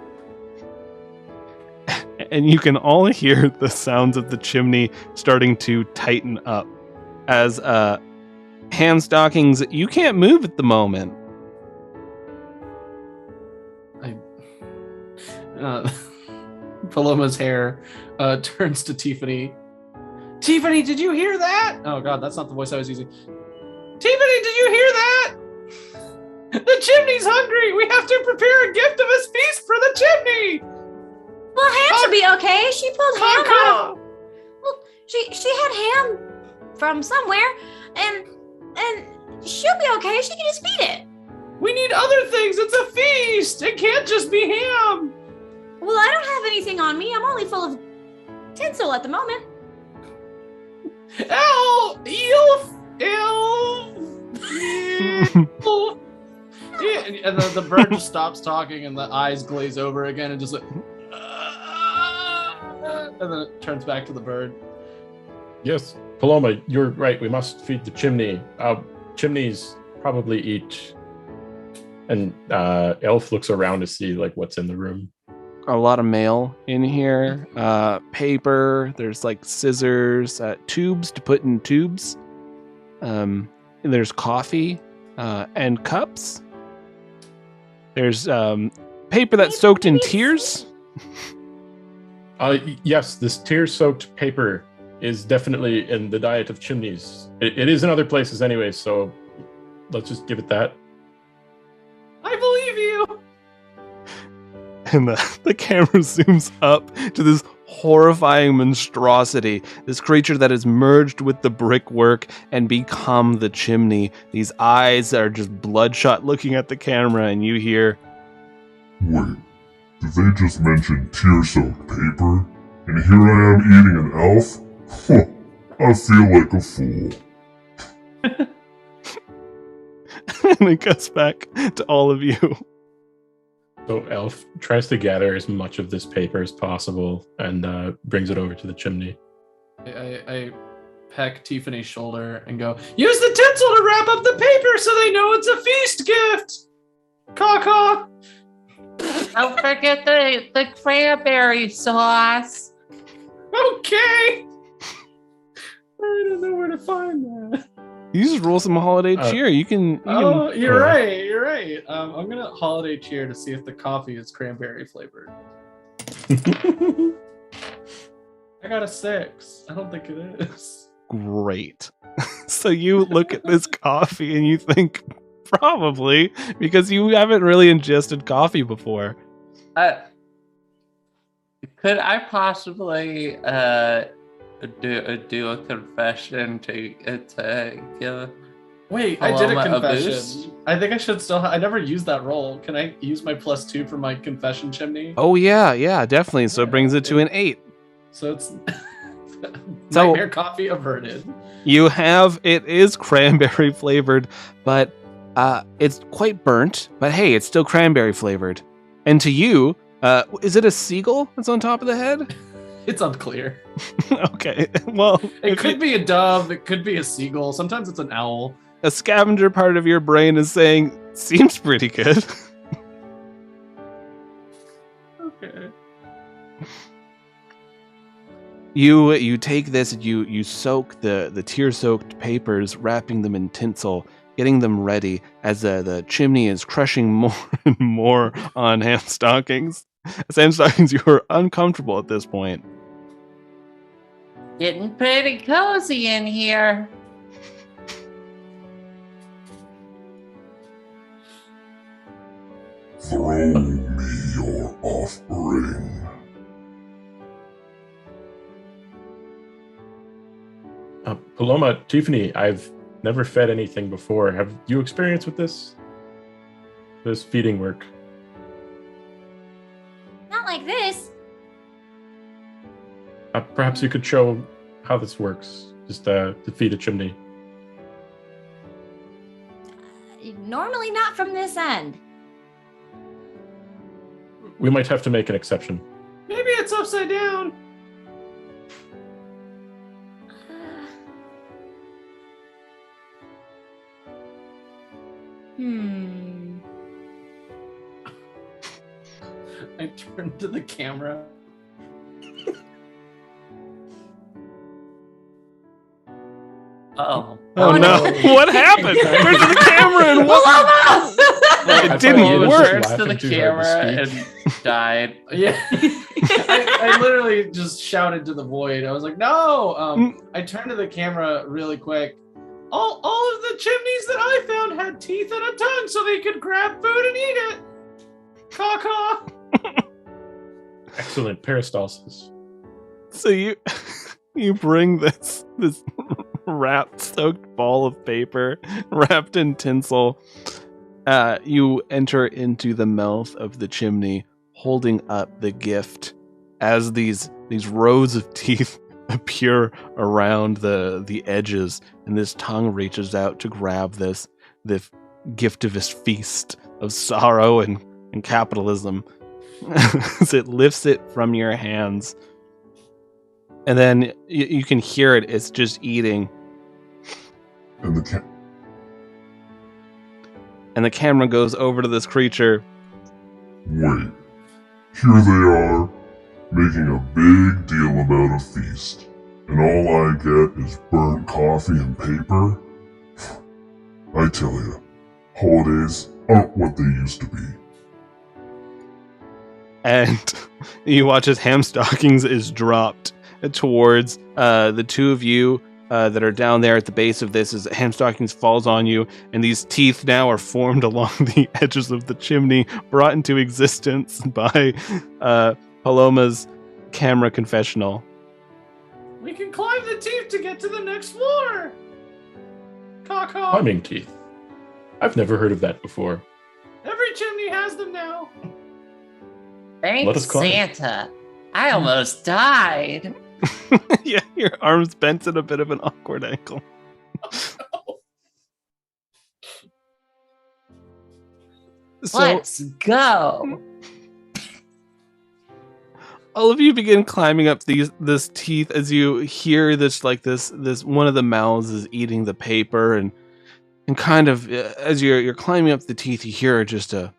And you can all hear the sounds of the chimney starting to tighten up. As ham stockings, you can't move at the moment. Paloma's hair turns to Tiffany. Tiffany, did you hear that? Oh God, that's not the voice I was using. Tiffany, did you hear that? The chimney's hungry. We have to prepare a gift of a feast for the chimney. Well, ham should be okay. She pulled ham Caw-caw. out of. Well, she had ham from somewhere, and she'll be okay. She can just feed it. We need other things. It's a feast. It can't just be ham. Well, I don't have anything on me. I'm only full of tinsel at the moment. Elf. Yeah, and the bird just stops talking, and the eyes glaze over again, and just like, and then it turns back to the bird. Yes, Paloma, you're right. We must feed the chimney. Chimneys probably eat. And Elf looks around to see like what's in the room. A lot of mail in here, paper. There's like scissors, tubes to put in tubes. There's coffee and cups. There's paper that's soaked in tears. Yes, this tear-soaked paper is definitely in the diet of chimneys. It is in other places anyway, so let's just give it that. I believe you. And the camera zooms up to this horrifying monstrosity, this creature that has merged with the brickwork and become the chimney. These eyes are just bloodshot looking at the camera, and you hear, Wait, did they just mention tear-soaked paper? And here I am eating an elf? Huh, I feel like a fool. and it cuts back to all of you. So Elf tries to gather as much of this paper as possible and brings it over to the chimney. I peck Tiffany's shoulder and go, use the tinsel to wrap up the paper so they know it's a feast gift. Caw-caw. Don't forget the cranberry sauce. Okay. I don't know where to find that. You just roll some holiday cheer. You can. You're right. You're right. I'm gonna holiday cheer to see if the coffee is cranberry flavored. I got a 6. I don't think it is. Great. So you look at this coffee and you think probably because you haven't really ingested coffee before. Could I possibly do a confession to give? Wait, I did a Paloma confession. boost? I think I should still. I never used that roll. Can I use my +2 for my confession chimney? Oh yeah, definitely. So it brings it to an 8. So it's So- nightmare coffee averted. You have it is cranberry flavored, but it's quite burnt. But hey, it's still cranberry flavored. And to you, is it a seagull that's on top of the head? It's unclear. Okay, well, It could be a dove. It could be a seagull. Sometimes it's an owl. a scavenger part of your brain is saying seems pretty good. Okay. You take this, you soak the tear-soaked papers, wrapping them in tinsel, getting them ready as the chimney is crushing more and more on ham stockings. As ham stockings, you are uncomfortable at this point. Getting pretty cozy in here. Throw me your offering. Paloma, Tiffany, I've never fed anything before. Have you experienced with this? This feeding work? Not like this. Perhaps you could show how this works, just to feed a chimney. Normally not from this end. We might have to make an exception. Maybe it's upside down. I turned to the camera. Oh. Oh no! What happened? Where's the camera and what? It didn't work. Turns to the camera and died. Yeah. I literally just shouted to the void. I was like, no. I turned to the camera really quick. All of the chimneys that I found had teeth and a tongue so they could grab food and eat it. Caw-caw. Excellent peristalsis. So you bring this wrapped, soaked ball of paper wrapped in tinsel. You enter into the mouth of the chimney, holding up the gift as these rows of teeth appear around the edges, and this tongue reaches out to grab this giftivist feast of sorrow and capitalism as it lifts it from your hands. And then you can hear it. It's just eating. And the camera goes over to this creature. wait, here they are, making a big deal about a feast, and all I get is burnt coffee and paper? I tell you, holidays aren't what they used to be. And you watch as Hamstockings is dropped towards the two of you that are down there at the base of this. As Hamstockings falls on you, and these teeth now are formed along the edges of the chimney, brought into existence by Paloma's camera confessional. We can climb the teeth to get to the next floor. Caw-caw. Climbing teeth. I've never heard of that before. Every chimney has them now. Let Thanks, us climb. Santa. I almost died. Yeah, your arm's bent at a bit of an awkward angle. So Let's go. all of you begin climbing up this teeth as you hear this one of the mouths is eating the paper, and kind of as you're climbing up the teeth, you hear just a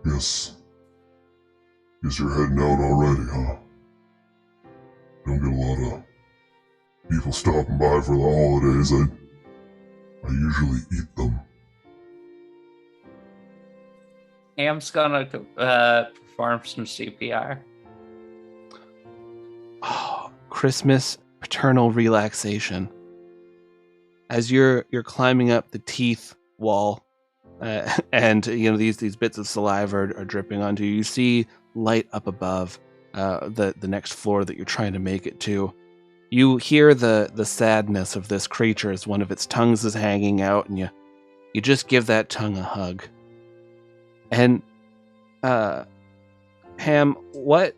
Yes. Guess you're heading out already, huh? Don't get a lot of people stopping by for the holidays. I usually eat them. Ham's gonna perform some CPR. Christmas paternal relaxation. As you're climbing up the teeth wall, and these bits of saliva are dripping onto you. You see light up above the next floor that you're trying to make it to. You hear the sadness of this creature as one of its tongues is hanging out, and you just give that tongue a hug. And Ham, what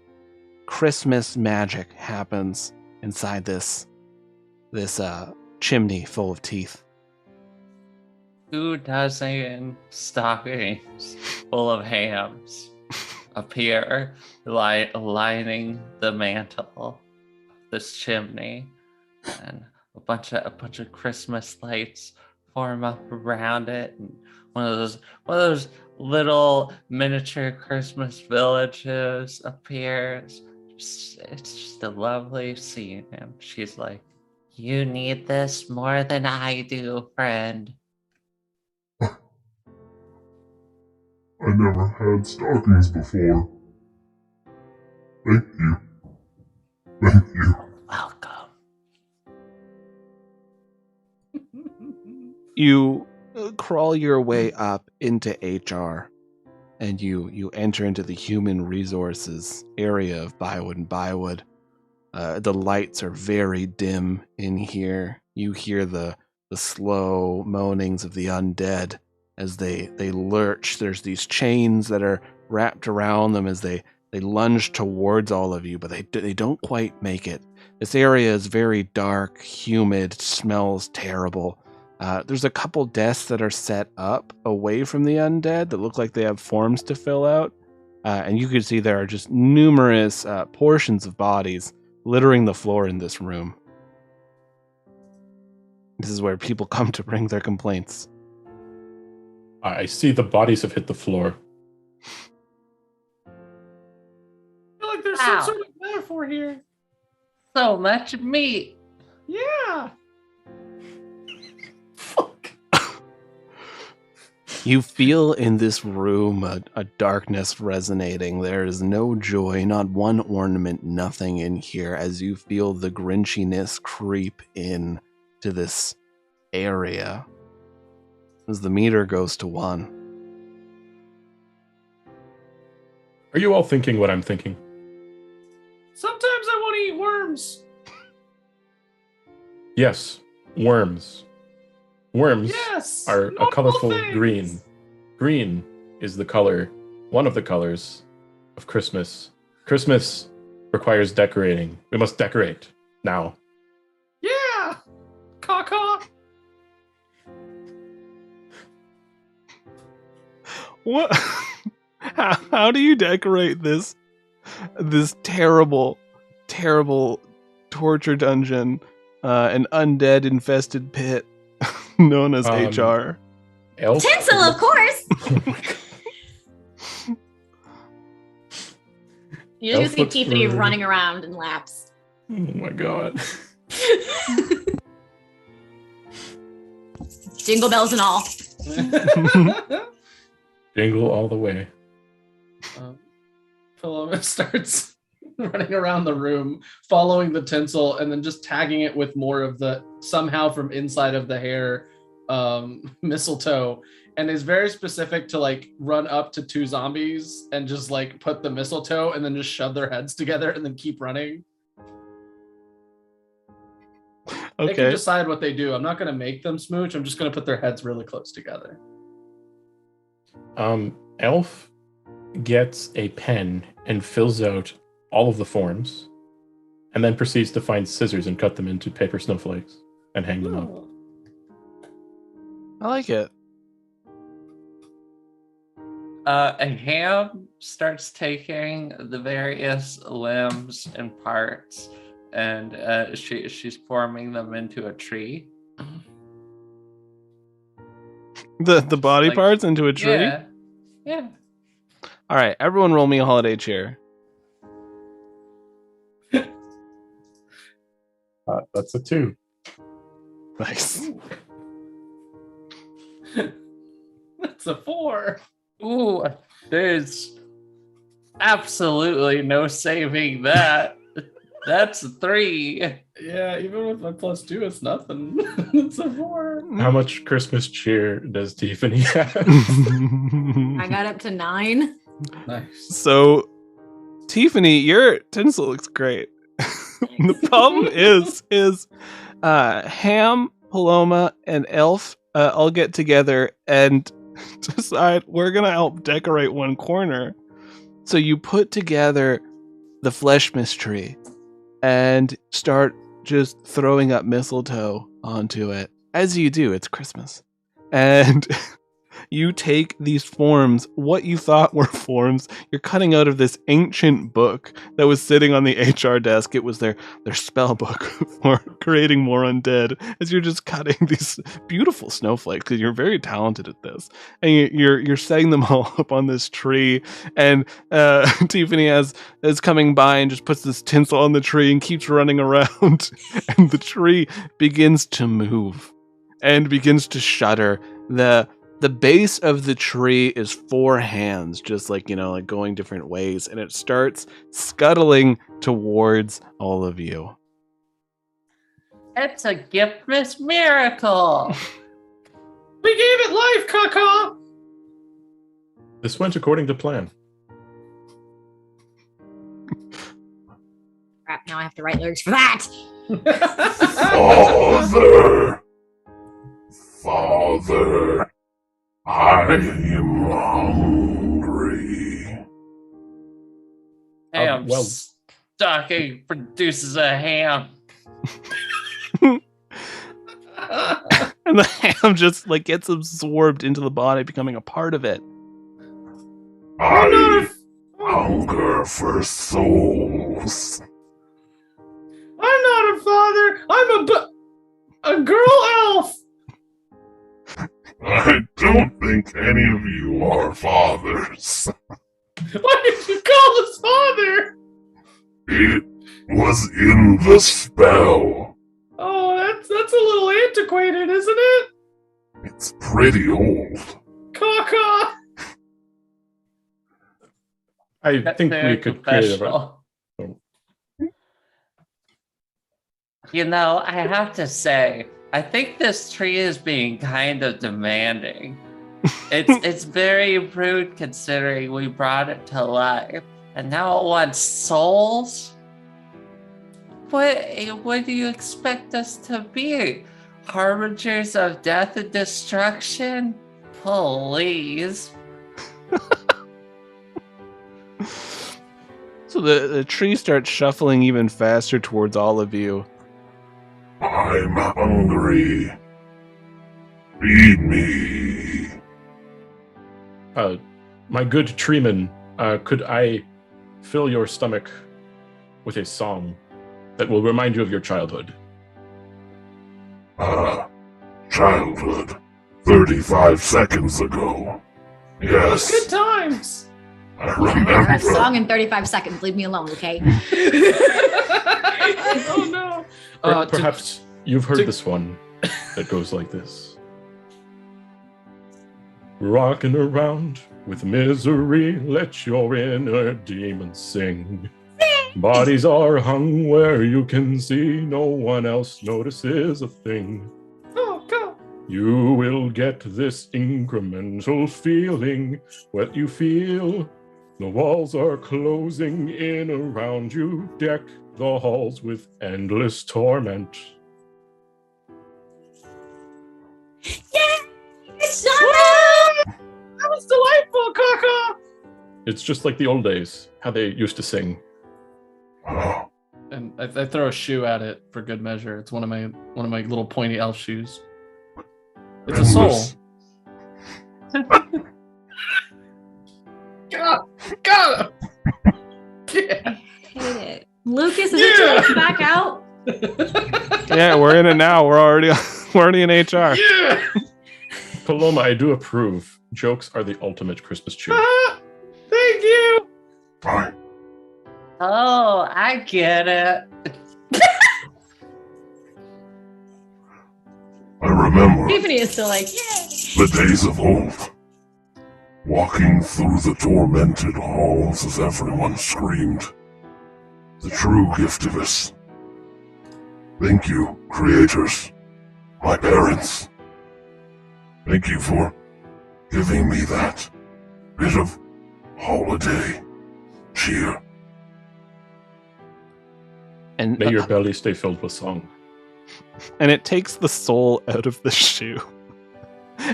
Christmas magic happens inside this chimney full of teeth? 2 dozen stockings full of hams appear, lining the mantle of this chimney, and a bunch of Christmas lights form up around it, and one of those little miniature Christmas villages appears. It's just a lovely scene, and she's like, "You need this more than I do, friend." I never had stockings before. Thank you. Thank you. Welcome. You crawl your way up into HR, and you enter into the human resources area of Bywood and Bywood. The lights are very dim in here. You hear the slow moanings of the undead as they lurch. There's these chains that are wrapped around them as they lunge towards all of you, but they don't quite make it. This area is very dark, humid, smells terrible. There's a couple desks that are set up away from the undead that look like they have forms to fill out. And you can see there are just numerous portions of bodies littering the floor in this room. This is where people come to bring their complaints. I see the bodies have hit the floor. I feel like there's Ow. some sort of metaphor here. So much meat. Yeah. Fuck. You feel in this room a darkness resonating. There is no joy, not one ornament, nothing in here, as you feel the grinchiness creep in to this area as the meter goes to 1. Are you all thinking what I'm thinking? Sometimes I want to eat worms. Yes, worms. Worms Yes. are a normal colorful things. green. Green is the color, one of the colors of Christmas. Christmas requires decorating. We must decorate now. Yeah. Caw. What? How do you decorate this terrible torture dungeon, an undead infested pit known as HR? Elf? Tinsel, of course. You just Elf see looks Tiffany for- running around in laps. Oh my god. Jingle bells and all. Jingle all the way. Philomena starts running around the room, following the tinsel, and then just tagging it with more of the somehow from inside of the hair mistletoe, and is very specific to like run up to 2 zombies and just like put the mistletoe and then just shove their heads together and then keep running. They can Okay. decide what they do. I'm not going to make them smooch. I'm just going to put their heads really close together. Elf gets a pen and fills out all of the forms, and then proceeds to find scissors and cut them into paper snowflakes and hang them up. Oh. I like it. And Ham starts taking the various limbs and parts, and she's forming them into a tree. The body Like- parts into a tree? Yeah. All right, everyone roll me a holiday cheer. That's a 2. Nice. That's a 4. Ooh, there's absolutely no saving that. That's a 3. Yeah, even with my +2, it's nothing. It's a 4. How much Christmas cheer does Tiffany have? I got up to 9. Nice. So, Tiffany, your tinsel looks great. The problem is Ham, Paloma, and Elf all get together and decide we're gonna help decorate one corner. So you put together the Fleshmas tree and start just throwing up mistletoe onto it. As you do, it's Christmas. And you take these forms, what you thought were forms, you're cutting out of this ancient book that was sitting on the HR desk. It was their spell book for creating more undead, as you're just cutting these beautiful snowflakes, because you're very talented at this. And you're setting them all up on this tree, and Tiffany is coming by and just puts this tinsel on the tree and keeps running around, and the tree begins to move and begins to shudder. The base of the tree is 4 hands, just like, like going different ways, and it starts scuttling towards all of you. It's a giftmas miracle. We gave it life, Caw. This went according to plan. Crap, now I have to write lyrics for that. Father, I am hungry. Ham well- stocking produces a ham. And the ham just like gets absorbed into the body, becoming a part of it. I hunger for souls. I'm not a father. I'm a girl elf. I don't think any of you are fathers. Why did you call us father? It was in the spell. Oh, that's a little antiquated, isn't it? It's pretty old. Caw-caw! I That's think very we could create a. professional. You know, I have to say, I think this tree is being kind of demanding. It's very rude considering we brought it to life, and now it wants souls. What do you expect us to be? Harbingers of death and destruction? Please. So the tree starts shuffling even faster towards all of you. I'm hungry. Feed me. My good treeman, could I fill your stomach with a song that will remind you of your childhood? Childhood. 35 seconds ago. Yes, Good times! I A remember. song in 35 seconds. Leave me alone, okay? Oh no! Perhaps you've heard to- this one that goes like this. Rocking around with misery, let your inner demons sing. Bodies are hung where you can see, no one else notices a thing. Go! You will get this incremental feeling. What you feel, the walls are closing in around you. Deck the halls with endless torment. That was delightful, Caw-caw! It's just like the old days, how they used to sing. Oh, And I throw a shoe at it for good measure. It's one of my little pointy elf shoes. It's a soul. endless. Got him! Yeah. Hate it. Lucas, is it too late back out? Yeah, we're in it now. We're already in HR. Yeah! Paloma, I do approve. Jokes are the ultimate Christmas cheer. Thank you! Fine. Oh, I get it. I remember Tiffany is still like, yay! the days of old. Walking through the tormented halls as everyone screamed. The true gift of us. Thank you, creators. My parents. Thank you for giving me that bit of holiday cheer. And May your belly stay filled with song. and it takes the soul out of the shoe.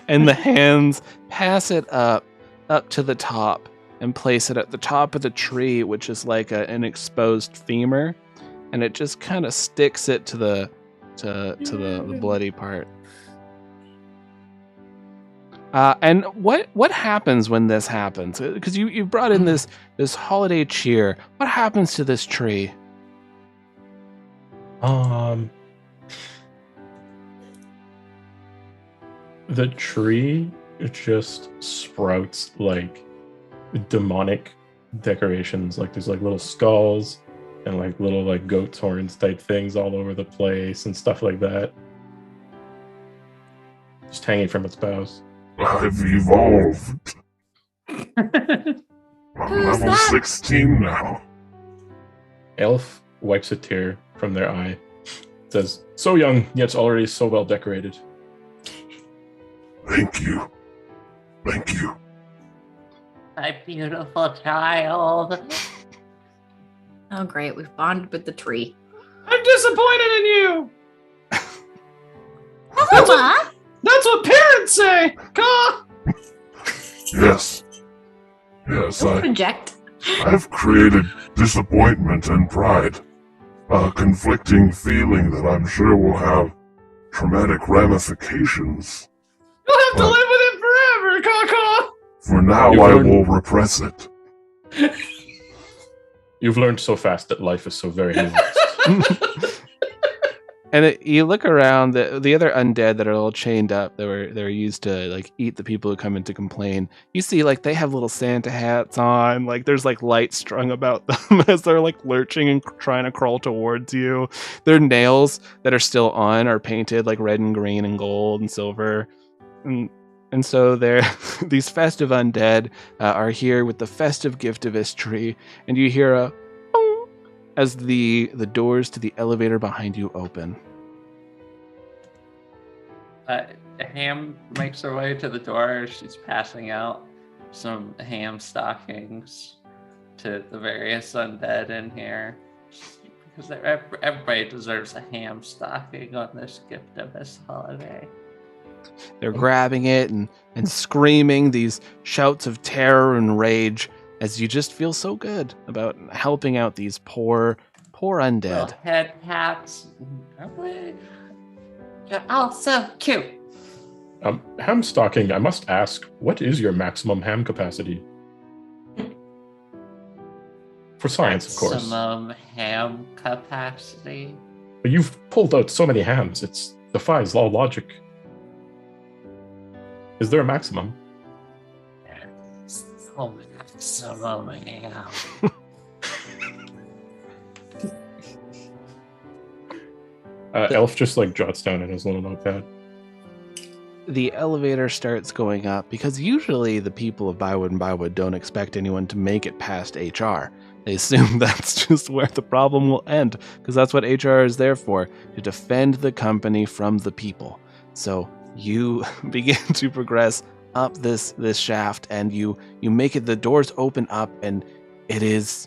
And the hands pass it up to the top and place it at the top of the tree, which is like an exposed femur, and it just kind of sticks it to the bloody part. And what happens when this happens? Because you brought in this holiday cheer. What happens to this tree? The tree just sprouts like demonic decorations. Like there's like little skulls and like little like goat's horns type things all over the place and stuff like that. Just hanging from its boughs. I've evolved. I'm Who's level that? 16 now. Elf wipes a tear from their eye. Says, "So young, yet already so well decorated." Thank you. Thank you. My beautiful child. Oh, great. We've bonded with the tree. I'm disappointed in you! Paloma! That's what parents say! Caw! Yes. Yes, Don't project. I've created disappointment and pride. A conflicting feeling that I'm sure will have traumatic ramifications. You'll have to What? live with it forever, Caw-caw! For now, You've I learned- will repress it. You've learned so fast that life is so very nuanced. And you look around, the other undead that are all chained up, that were used to like eat the people who come in to complain. You see, like they have little Santa hats on. Like there's like lights strung about them as they're like lurching and trying to crawl towards you. Their nails that are still on are painted like red and green and gold and silver. And And so these festive undead are here with the festive Giftivist tree, and you hear a boom as the doors to the elevator behind you open. Ham makes her way to the door. She's passing out some ham stockings to the various undead in here. Because everybody deserves a ham stocking on this Giftivist holiday. They're grabbing it and screaming these shouts of terror and rage as you just feel so good about helping out these poor undead. Little head hats. You're all so cute. Ham stocking, I must ask, what is your maximum ham capacity? For science, of course. Maximum ham capacity. But you've pulled out so many hams, it defies all logic. Is there a maximum? Oh, maximum ham. Elf just jots down in his little notepad. The elevator starts going up because usually the people of Bywood and Bywood don't expect anyone to make it past HR. They assume that's just where the problem will end, because that's what HR is there for, to defend the company from the people. So you begin to progress up this shaft, and you make it, the doors open up, and it is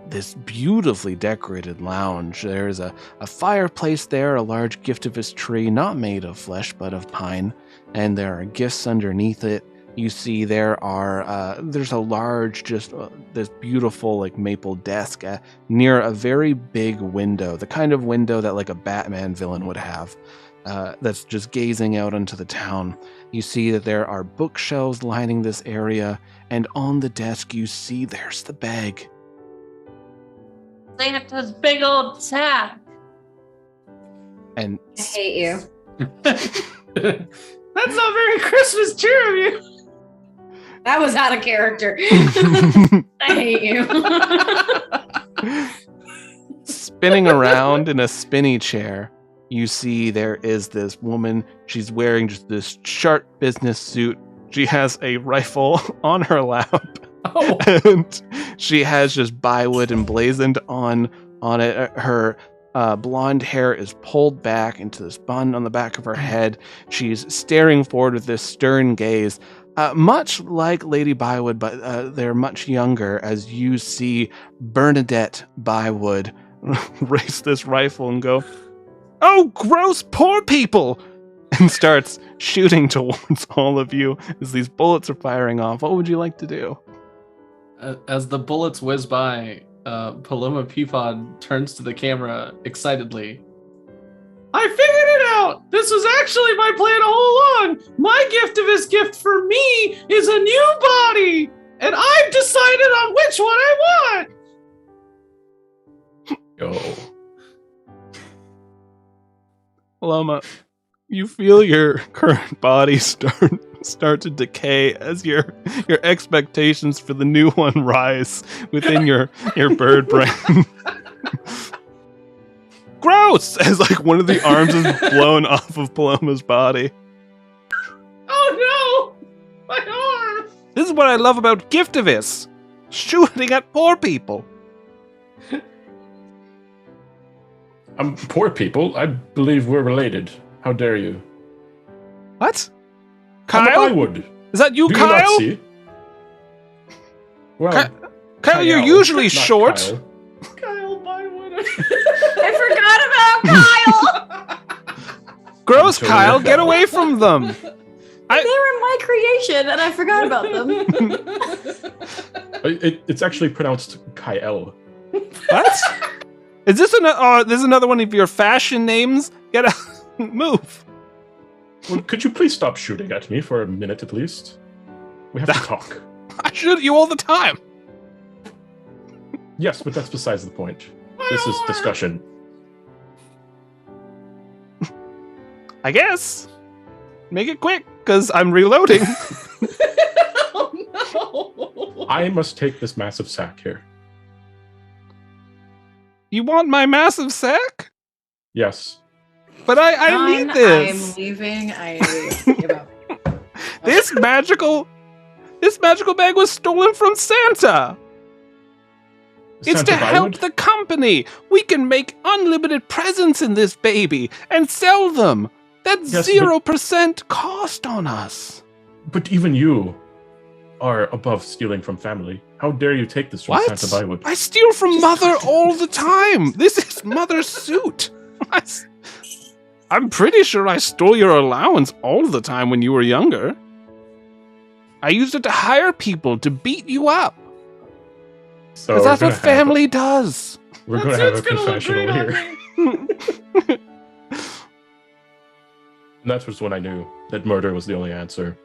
this beautifully decorated lounge. There's a fireplace there, a large Giftivist tree, not made of flesh, but of pine, and there are gifts underneath it. You see there's a large, this beautiful maple desk near a very big window, the kind of window that a Batman villain would have, that's just gazing out onto the town. You see that there are bookshelves lining this area, and on the desk you see there's the bag. Santa's big old sack. And I hate you. That's not very Christmas cheer of you. That was out of character. I hate you. Spinning around in a spinny chair, you see there is this woman. She's wearing just this sharp business suit. She has a rifle on her lap. Oh. And she has just Bywood emblazoned on it. Her blonde hair is pulled back into this bun on the back of her head. She's staring forward with this stern gaze, much like Lady Bywood, but they're much younger, as you see Bernadette Bywood raise this rifle and go, "Oh, gross, poor people!" and starts shooting towards all of you as these bullets are firing off. What would you like to do? As the bullets whiz by, Paloma Peapod turns to the camera excitedly. I figured it out! This was actually my plan all along! My Giftivist gift for me is a new body! And I've decided on which one I want! Yo. Paloma, you feel your current body start to decay as your expectations for the new one rise within your bird brain. Gross! As one of the arms is blown off of Paloma's body. Oh no! My arm! This is what I love about Giftivists. Shooting at poor people. Poor people? I believe we're related. How dare you? What? I'm a Kyle? Bywood. Is that you, Do Kyle? you not see? Well, Kyle, you're usually not short. Kyle. Kyle Bywood. I forgot about Kyle. Gross, Totally Kyle. Kyle. Get away from them. They were my creation, and I forgot about them. It's actually pronounced Kyle. What? Is this this is another one of your fashion names? Get out. Move. Well, could you please stop shooting at me for a minute at least? We have to talk. I shoot at you all the time. Yes, but that's besides the point. This is discussion. I guess. Make it quick, because I'm reloading. Oh no! I must take this massive sack here. You want my massive sack? Yes. But I need this. I'm leaving. I give up. This magical bag was stolen from Santa. It's to help the company. We can make unlimited presents in this baby and sell them. That's 0% cost on us. But even you are above stealing from family. How dare you take this from Santa Bywood? I steal from Mother all the time. This is Mother's suit. I'm pretty sure I stole your allowance all the time when you were younger. I used it to hire people to beat you up. So because that's what family does. We're going to have a confessional here. And that was when I knew that murder was the only answer.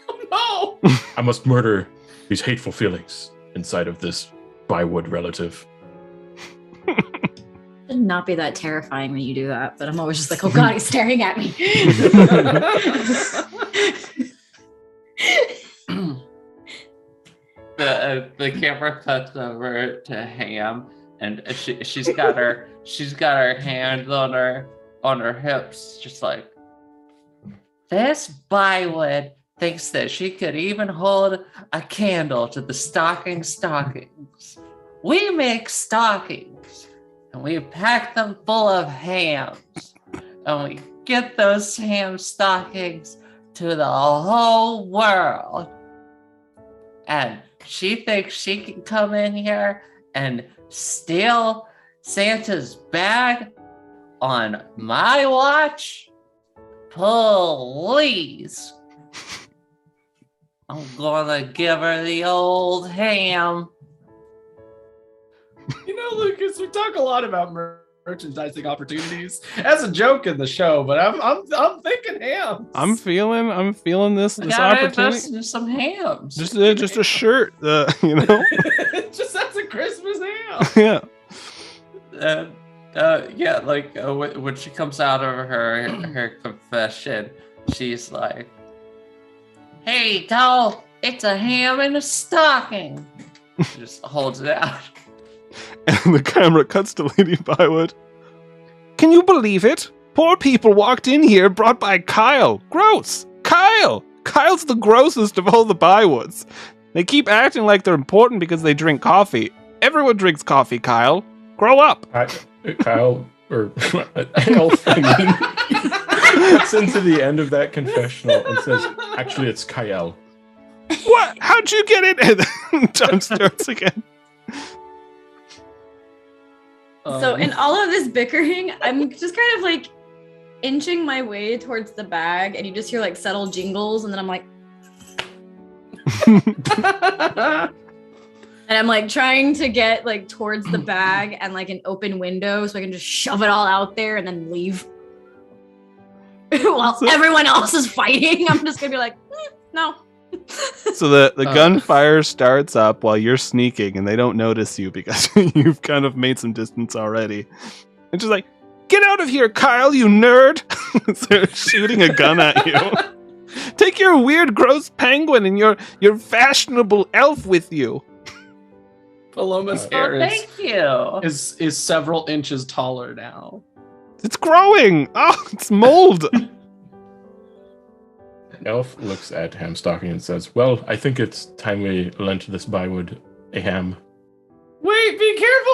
Oh, no! I must murder these hateful feelings inside of this Bywood relative. Should not be that terrifying when you do that, but I'm always just like, oh God, he's staring at me. The camera cuts over to Ham, and she's got her hands on her hips, just like, this Bywood thinks that she could even hold a candle to the stockings. We make stockings, and we pack them full of hams, and we get those ham stockings to the whole world. And she thinks she can come in here and steal Santa's bag on my watch? Please. I'm gonna give her the old ham. You know, Lucas, we talk a lot about merchandising opportunities as a joke in the show, but I'm thinking hams. I'm feeling this Gotta opportunity. invest in some hams. Just a shirt, you know. Just that's a Christmas ham. Yeah. When she comes out of her confession, she's like, "Hey, doll, it's a ham in a stocking." She just holds it out. And the camera cuts to Lady Bywood. Can you believe it? Poor people walked in here brought by Kyle. Gross. Kyle. Kyle's the grossest of all the Bywoods. They keep acting like they're important because they drink coffee. Everyone drinks coffee, Kyle. Grow up. Kyle, or Elf, gets into the end of that confessional and says, actually, it's Kyle. What? How'd you get it? And then John starts again. So in all of this bickering, I'm just kind of like inching my way towards the bag, and you just hear like subtle jingles, and then I'm like, and I'm like trying to get like towards the bag and like an open window so I can just shove it all out there and then leave. While everyone else is fighting, I'm just gonna be like, no. So the gunfire starts up while you're sneaking, and they don't notice you because you've kind of made some distance already. And just like, get out of here, Kyle, you nerd! So they're shooting a gun at you. Take your weird, gross penguin and your fashionable elf with you. Paloma's hair Thank you. is several inches taller now. It's growing! Oh, it's mold! Elf looks at Ham Stocking and says, well, I think it's time we lent this Bywood a ham. Wait, be careful!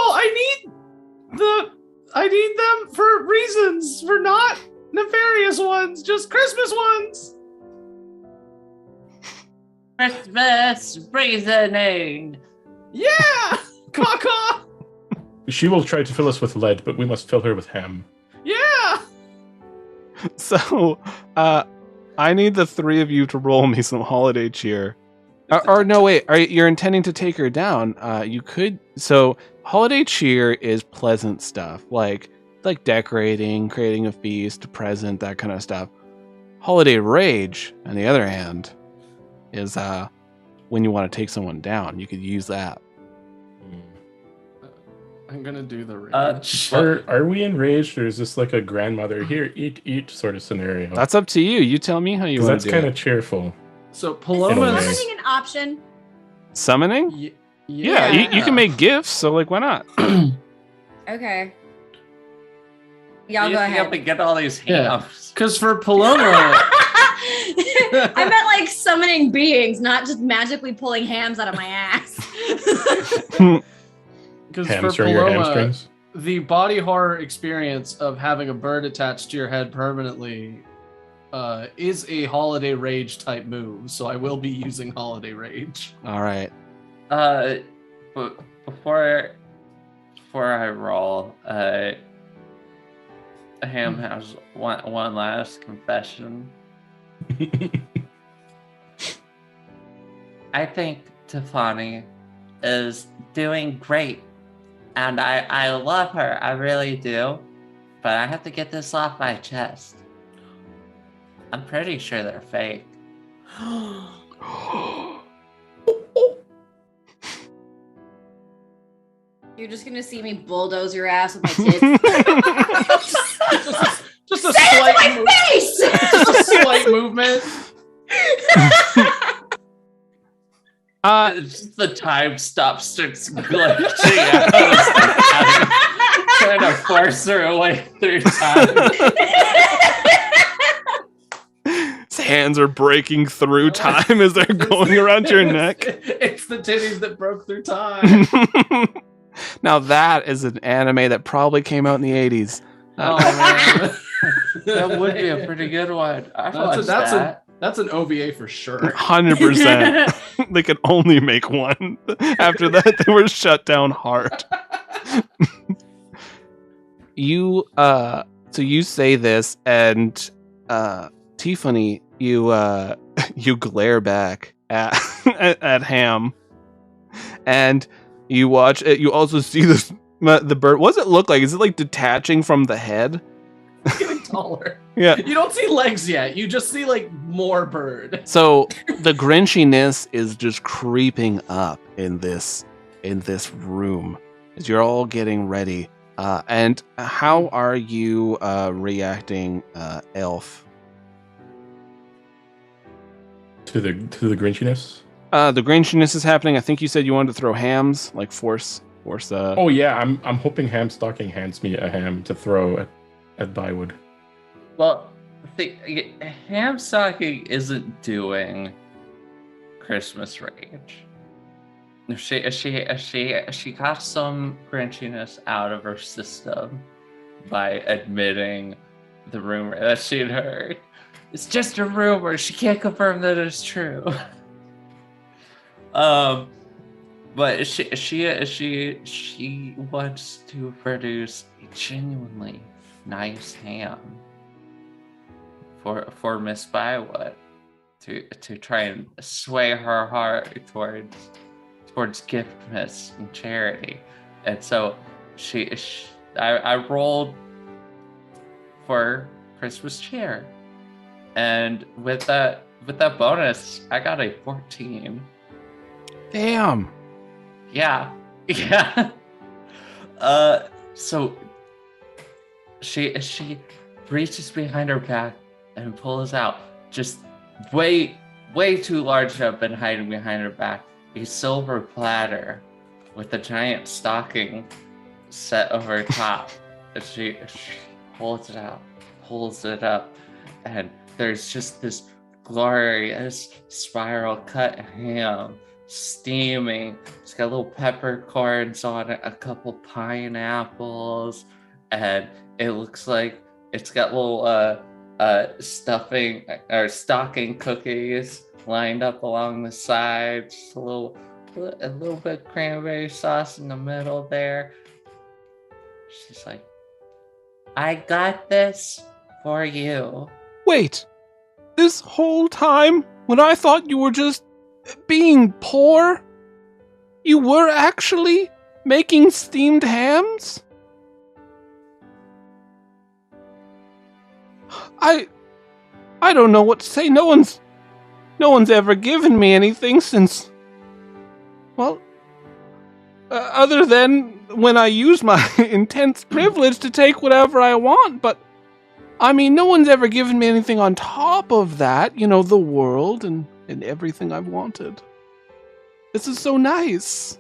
I need them for reasons, for not nefarious ones, just Christmas ones! Christmas reasoning. Yeah! Caw-caw! She will try to fill us with lead, but we must fill her with ham. Yeah! So, I need the three of you to roll me some holiday cheer. Or no, wait. You're intending to take her down? You could. So, holiday cheer is pleasant stuff, like decorating, creating a feast, a present, that kind of stuff. Holiday rage, on the other hand, is when you want to take someone down. You could use that. I'm gonna do the rage. Are we enraged, or is this like a grandmother here, eat sort of scenario? That's up to you. You tell me how you want to do it. That's kind of cheerful. So Is Paloma's... summoning an option? Summoning? Yeah, you can make gifts, so like, why not? Okay. Y'all You go have to ahead. get all these Yeah. hams. Because for Paloma... I meant like summoning beings, not just magically pulling hams out of my ass. Because for Hamstring your Paloma, hamstrings. the body horror experience of having a bird attached to your head permanently is a holiday rage type move. So I will be using holiday rage. All right. But before I roll, Ham has one last confession. I think Tiffany is doing great, and I love her. I really do. But I have to get this off my chest. I'm pretty sure they're fake. You're just gonna see me bulldoze your ass with my tits. just a Say it slight to my face! just a slight movement. It's just the time stop starts glitching out. Trying to force her way through time. His hands are breaking through time as they're going around your neck. It's the titties that broke through time. Now that is an anime that probably came out in the 80s. Oh man, That would be a pretty good one. I watched that. That's an OVA for sure. 100%. They could only make one. After that, they were shut down hard. So you say this, and Tiffany, you glare back at Ham, and you watch it. You also see the bird. What does it look like? Is it like detaching from the head? It's getting taller. Yeah. You don't see legs yet. You just see like more bird. So the grinchiness is just creeping up in this room as you're all getting ready. And how are you reacting, Elf? To the grinchiness. The grinchiness is happening. I think you said you wanted to throw hams, like force. Oh yeah, I'm hoping Ham Stocking hands me a ham to throw at Bywood. Well, Ham Stocking isn't doing Christmas rage. She got some grinchiness out of her system by admitting the rumor that she'd heard. It's just a rumor. She can't confirm that it's true. But she wants to produce a genuinely nice ham for Miss Bywood to try and sway her heart towards giftmas and charity. And so I rolled for Christmas cheer, and with that bonus, I got a 14. Damn. Yeah. So she reaches behind her back and pulls out just way too large up and hiding behind her back a silver platter with a giant stocking set over top. And she holds it out, pulls it up, and there's just this glorious spiral cut ham steaming. It's got little peppercorns on it, a couple pineapples, and it looks like it's got little stuffing or stocking cookies lined up along the sides, just a little bit of cranberry sauce in the middle there. She's like, I got this for you. Wait. This whole time, when I thought you were just being poor, you were actually making steamed hams? I don't know what to say. No one's ever given me anything since, well, other than when I use my intense privilege to take whatever I want, but I mean, no one's ever given me anything on top of that, the world and everything I've wanted. This is so nice.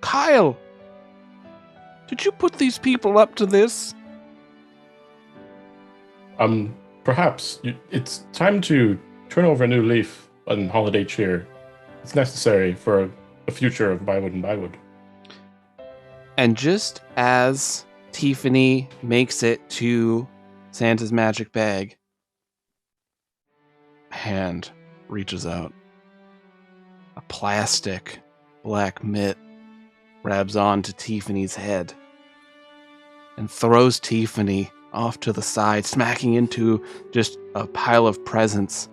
Kyle, did you put these people up to this? Perhaps it's time to turn over a new leaf on holiday cheer. It's necessary for a future of Bywood and Bywood. And just as Tiffany makes it to Santa's magic bag, a hand reaches out. A plastic black mitt grabs onto Tiffany's head and throws Tiffany off to the side, smacking into just a pile of presents.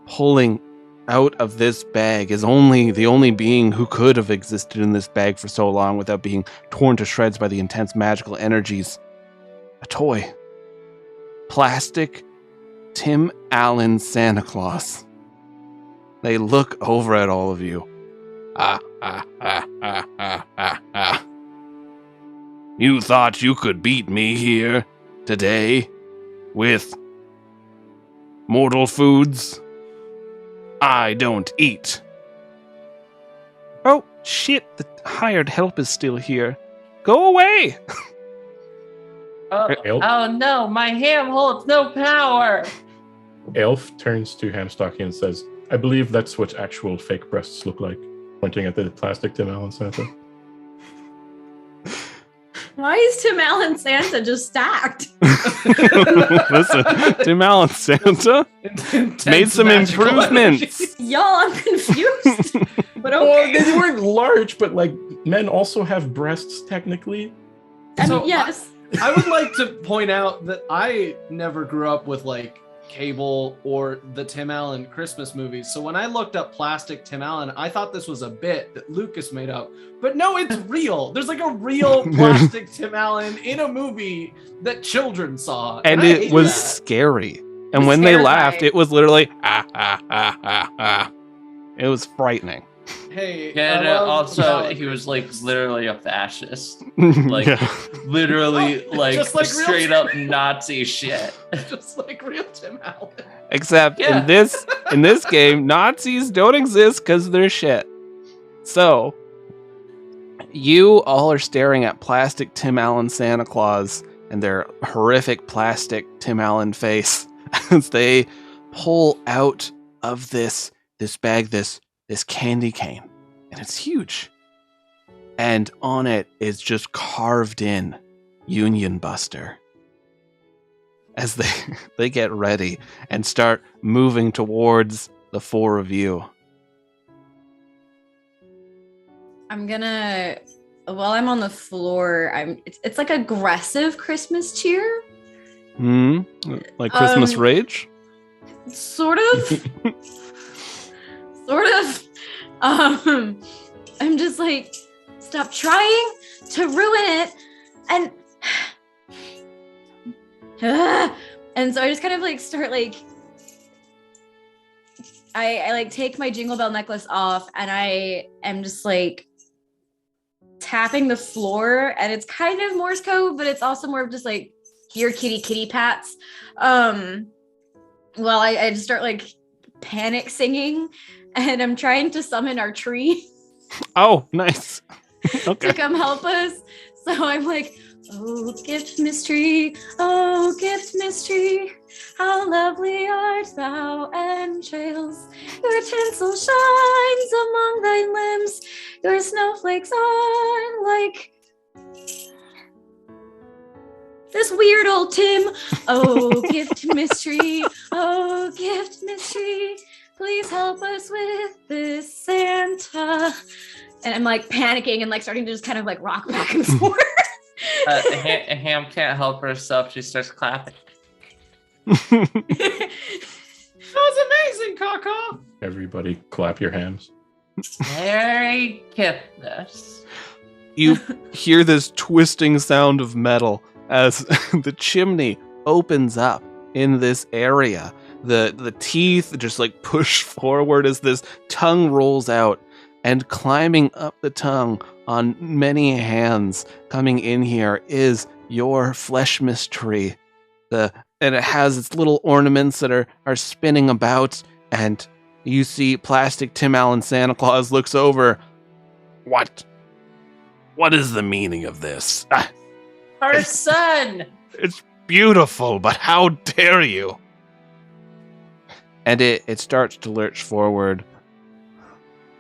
Pulling out of this bag is the only being who could have existed in this bag for so long without being torn to shreds by the intense magical energies. A toy. Plastic Tim Allen Santa Claus. They look over at all of you. You thought you could beat me here today with mortal foods? I don't eat. Oh, shit, the hired help is still here. Go away! Oh no, my ham holds no power. Elf turns to Hamstocky and says, I believe that's what actual fake breasts look like, pointing at the plastic Tim Allen Santa. Why is Tim Allen Santa just stacked? Listen, Tim Allen Santa made some improvements. Y'all, I'm confused. But Well, okay. they weren't large, but like men also have breasts technically. I So mean, yes. I would like to point out that I never grew up with like cable or the Tim Allen Christmas movies. So when I looked up plastic Tim Allen, I thought this was a bit that Lucas made up. But no, it's real. There's like a real plastic Tim Allen in a movie that children saw. And I it hate was that. scary. And was when they terrifying. laughed, it was literally, ah, ah, ah, ah, ah. It was frightening. Hey, Yeah, I and love also Ballad. he was like literally a fascist. Like Yeah. literally Oh, like just like real straight Tim up Nazi shit. just like real Tim Allen. Except Yeah. in this game, Nazis don't exist because they're shit. So, you all are staring at plastic Tim Allen Santa Claus and their horrific plastic Tim Allen face as they pull out of this bag this candy cane, and it's huge. And on it is just carved in Union Buster. As they get ready and start moving towards the four of you. I'm gonna, while I'm on the floor, it's like aggressive Christmas cheer. Like Christmas Um, rage? Sort of. Sort of. I'm just like, stop trying to ruin it. And so I just kind of like start like, I like take my Jingle Bell necklace off and I am just like tapping the floor, and it's kind of Morse code, but it's also more of just like, here kitty pats. Well, I just start like panic singing, and I'm trying to summon our tree Oh, nice. to Okay. come help us. So I'm like, oh, gift mystery, oh, gift mystery, how lovely art thou, entrails. Your tinsel shines among thy limbs, your snowflakes are like this weird old Tim. Oh, gift mystery, oh, gift mystery, please help us with this Santa. And I'm like panicking and like starting to just kind of like rock back and forth. Ham can't help herself. She starts clapping. That was amazing, Kaka. Everybody clap your hams. Merry Christmas. You hear this twisting sound of metal as the chimney opens up in this area. The teeth just like push forward as this tongue rolls out, and climbing up the tongue on many hands coming in here is your flesh mystery. And it has its little ornaments that are spinning about, and you see plastic Tim Allen Santa Claus looks over. What? What is the meaning of this? Her son. It's beautiful, but how dare you? and it starts to lurch forward.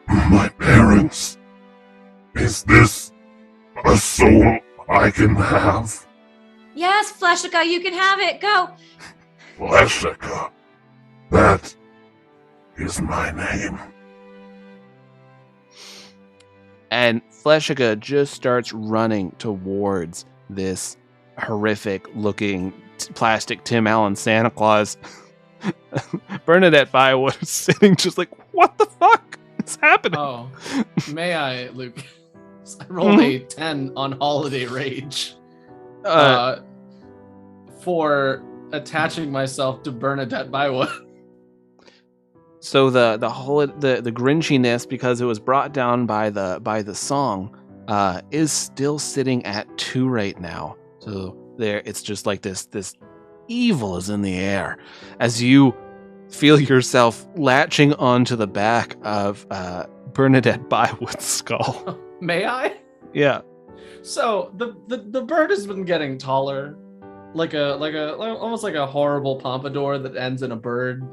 My parents? Is this a soul I can have? Yes, Fleshica, you can have it. Go. Fleshica. That is my name. And Fleshica just starts running towards this horrific-looking plastic Tim Allen Santa Claus. Bernadette Bywood is sitting just like, what the fuck is happening? Oh, may I, Luke? I rolled a 10 on Holiday Rage for attaching myself to Bernadette Bywood. So the grinchiness, because it was brought down by the song, is still sitting at 2 right now. So there, it's just like this evil is in the air as you feel yourself latching onto the back of Bernadette Bywood's skull. May I? Yeah. So the bird has been getting taller, like almost like a horrible pompadour that ends in a bird.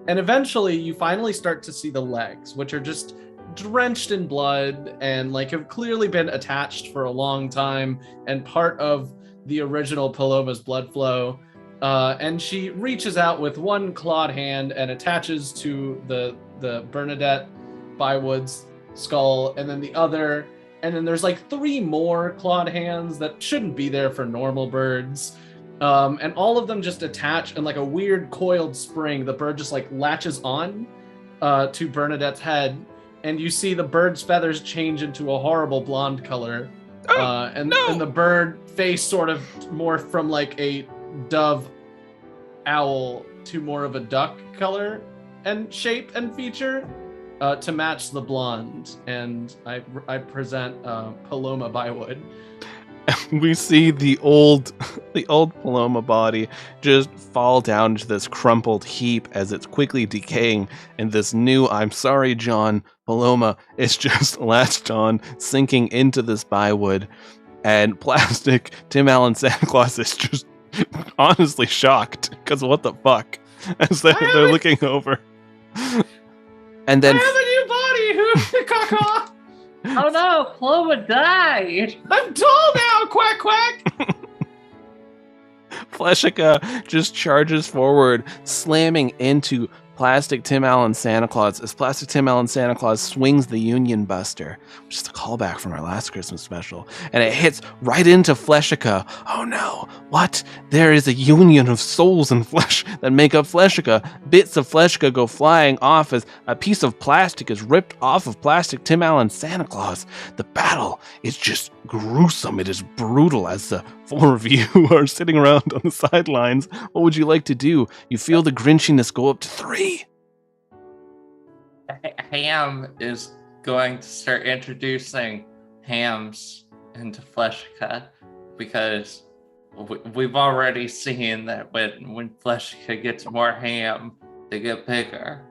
And eventually you finally start to see the legs, which are just drenched in blood and like have clearly been attached for a long time and part of the original Paloma's blood flow. And she reaches out with one clawed hand and attaches to the Bernadette Bywood's skull, and then the other, and then there's like 3 more clawed hands that shouldn't be there for normal birds. And all of them just attach in like a weird coiled spring. The bird just like latches on to Bernadette's head, and you see the bird's feathers change into a horrible blonde color. And the bird face sort of morphed from like a dove owl to more of a duck color and shape and feature to match the blonde. And I present Paloma Bywood. We see the old Paloma body just fall down to this crumpled heap as it's quickly decaying, and this new "I'm sorry, John" Paloma is just latched on, sinking into this Bywood, and plastic Tim Allen Santa Claus is just honestly shocked because what the fuck as they're looking over, and then I have a new body. Who caca? Oh no, Paloma died! I'm tall now, quack quack! Fleshica just charges forward, slamming into Plastic Tim Allen Santa Claus as Plastic Tim Allen Santa Claus swings the Union Buster, which is a callback from our last Christmas special, and it hits right into Fleshica. Oh no, what? There is a union of souls and flesh that make up Fleshica. Bits of Fleshica go flying off as a piece of plastic is ripped off of Plastic Tim Allen Santa Claus. The battle is just gruesome. It is brutal as the 4 of you are sitting around on the sidelines. What would you like to do? You feel the grinchiness go up to 3. Ham is going to start introducing hams into Fleshica because we've already seen that when Fleshica gets more ham, they get bigger.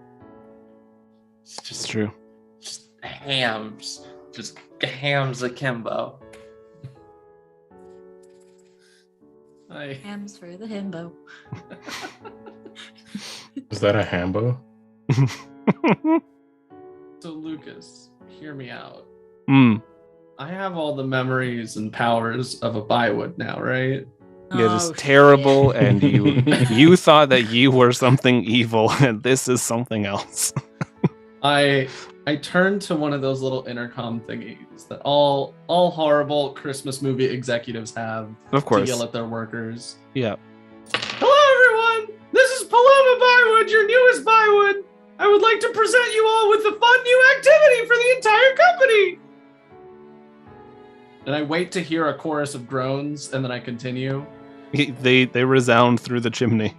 It's just true. Just hams akimbo. Hams for the himbo. Is that a hambo? So Lucas, hear me out. Mm. I have all the memories and powers of a Bywood now, right? It is terrible, shit. and you thought that you were something evil, and this is something else. I turned to one of those little intercom thingies that all horrible Christmas movie executives have Of course. to yell at their workers. Yeah. Hello everyone! This is Paloma Bywood, your newest Bywood! I would like to present you all with a fun new activity for the entire company! And I wait to hear a chorus of groans, and then I continue. They resound through the chimney.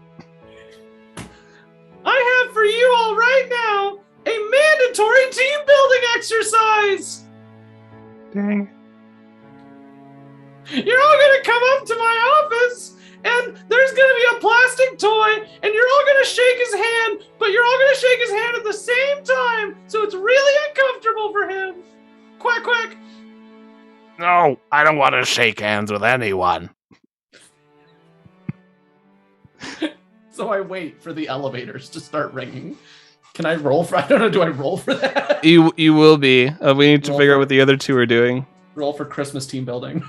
I have for you all right now a mandatory team building exercise! Dang. You're all gonna come up to my office, and there's gonna be a plastic toy, and you're all gonna shake his hand, but you're all gonna shake his hand at the same time, so it's really uncomfortable for him. Quack, quack. No, I don't want to shake hands with anyone. So I wait for the elevators to start ringing. Can I roll for? I don't know. Do I roll for that? You will be. We need to Roll figure out for- what the other two are doing. Roll for Christmas team building.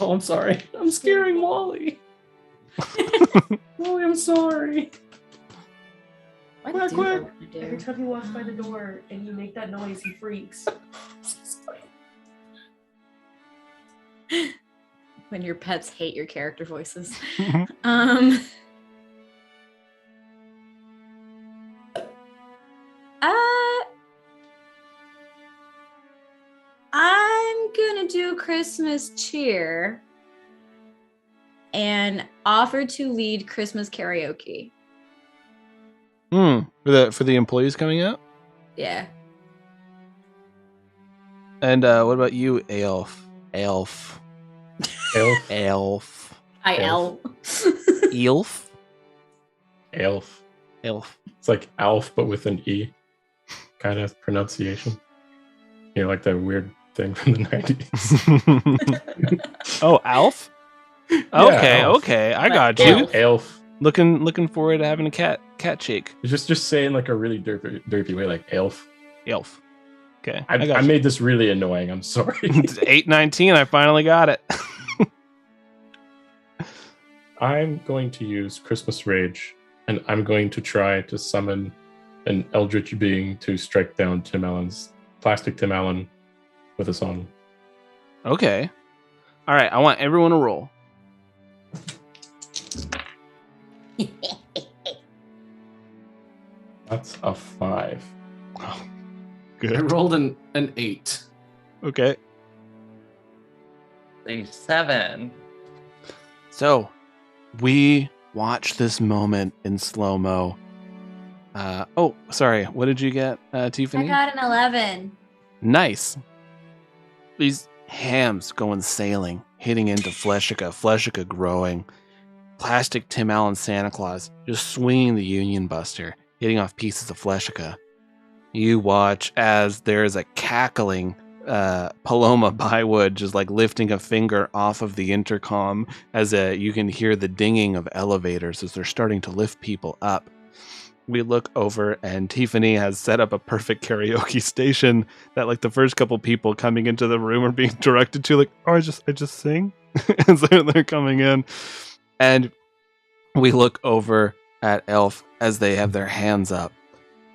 Oh, I'm sorry. I'm scaring Wally. Wally, I'm sorry. What Quack, do quack. I wanna do? Every time you walk by the door and you make that noise, he freaks. When your pets hate your character voices. I'm gonna do Christmas cheer and offer to lead Christmas karaoke. For the employees coming out. Yeah. And what about you, Elf? Elf. Elf. I Elf. Elf. Elf. Elf. It's like Alf, but with an E kind of pronunciation. You know, like that weird thing from the 90s. Oh, Alf. Okay, okay, I got you. Elf. Elf. Looking forward to having a cat shake. Just saying like a really derpy way, like elf. Elf. Okay, I got you. made this really annoying. I'm sorry. It's 8:19. I finally got it. I'm going to use Christmas Rage, and I'm going to try to summon an eldritch being to strike down Plastic Tim Allen with a song. Okay. All right. I want everyone to roll. That's a 5. Oh, I good. rolled an 8. Okay. A 7. So, we watch this moment in slow mo. Oh, sorry. What did you get, I Tiffany? got an 11. Nice. These hams going sailing, hitting into Fleshica growing. Plastic Tim Allen Santa Claus just swinging the Union Buster, hitting off pieces of Fleshica. You watch as there's a cackling Paloma Bywood just like lifting a finger off of the intercom as you can hear the dinging of elevators as they're starting to lift people up. We look over and Tiffany has set up a perfect karaoke station that like the first couple people coming into the room are being directed to, like, oh, I just sing. And so they're coming in. And we look over at Elf as they have their hands up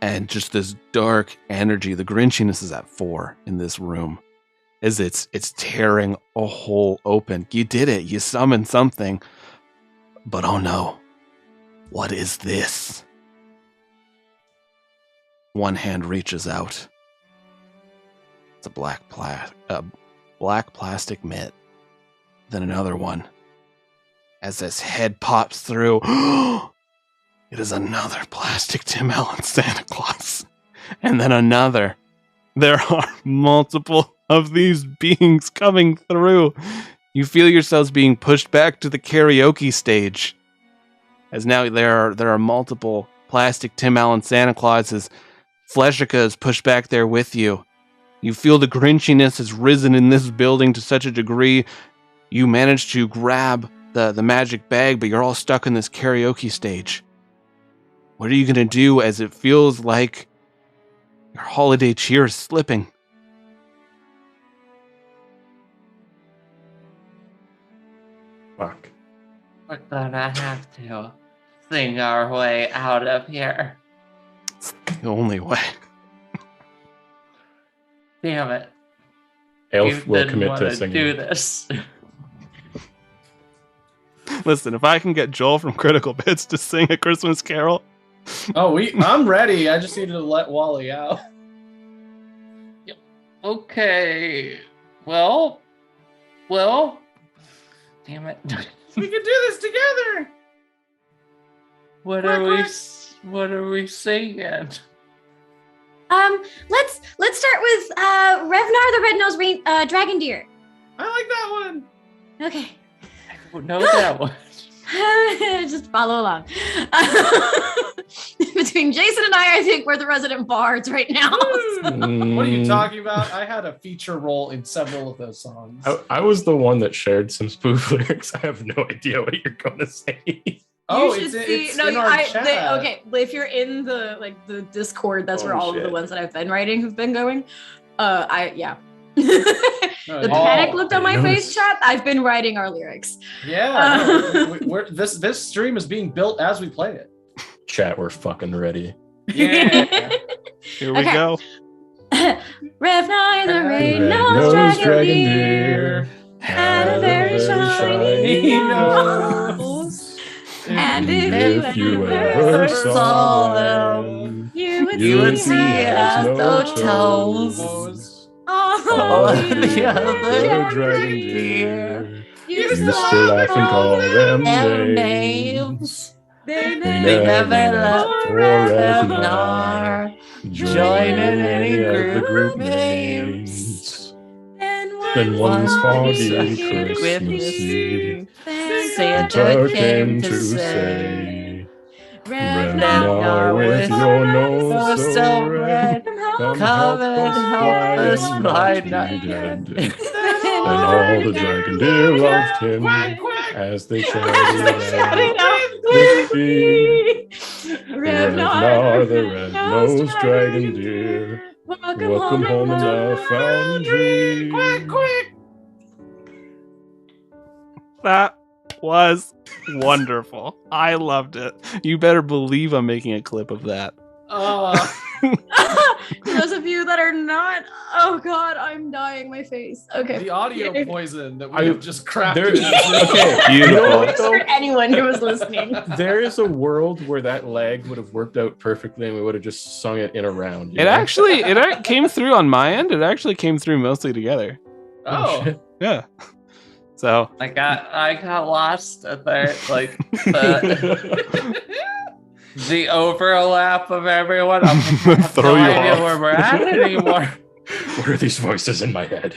and just this dark energy. The grinchiness is at 4 in this room as it's tearing a hole open. You did it. You summoned something. But oh no. What is this? One hand reaches out. It's a black plastic mitt. Then another one. As this head pops through, it is another plastic Tim Allen Santa Claus. And then another. There are multiple of these beings coming through. You feel yourselves being pushed back to the karaoke stage. As now there are multiple plastic Tim Allen Santa Clauses. Fleshica is pushed back there with you. You feel the grinchiness has risen in this building to such a degree. You manage to grab the magic bag, but you're all stuck in this karaoke stage. What are you going to do as it feels like your holiday cheer is slipping? Fuck. We're gonna have to sing our way out of here. It's the only way. Damn it. Elf You will didn't commit to wanna singing. do this. Listen, if I can get Joel from Critical Bits to sing a Christmas Carol, Oh, I'm ready. I just needed to let Wally out. Okay. Well. Damn it. We can do this together. What Quack, are we? quack. What are we singing? Let's start with Revnar the Red-Nosed Dragon Deer. I like that one. Okay. I don't know that one. Just follow along. between Jason and I think we're the resident bards right now. What are you talking about? I had a feature role in several of those songs. I was the one that shared some spoof lyrics. I have no idea what you're going to say. Oh, you should it's in our chat. Okay, if you're in the Discord, that's where all of the shit. ones that I've been writing have been going. No, The yeah. panic looked on my I face, chat. I've been writing our lyrics. Yeah, no, this stream is being built as we play it. Chat, we're fucking ready. Yeah. Here we go. Revnar the Red-nosed red-nosed dragon deer deer had a very shiny nose. And if you ever saw them, you would you see would has no no toes. Those- Oh, the other dragon deer. You used to laugh and call them Them names. names. They They They never never left left forever. Revnar. Join in any the group names. Then Then one foggy foggy Christmas Eve, Santa came to say, Revnar with your nose so red, come and help us fly night night. and all the dragon deer loved him as they shouted out with glee. Revnar, the red-nosed dragon deer, welcome home in the foundry. That was wonderful. I loved it. You better believe I'm making a clip of that. For those of you that are not, oh god, I'm dying my face. Okay. The audio poison that we I- have just crafted. there- in this room. okay. Beautiful. You know what, though? For anyone who was listening. There is a world where that lag would have worked out perfectly and we would have just sung it in a round. you It know? actually came through on my end. It actually came through mostly together. Oh, shit. Yeah. So I got lost at there, like the overlap of everyone. I'm like, I have Throw no you idea off. where we're at anymore. What are these voices in my head?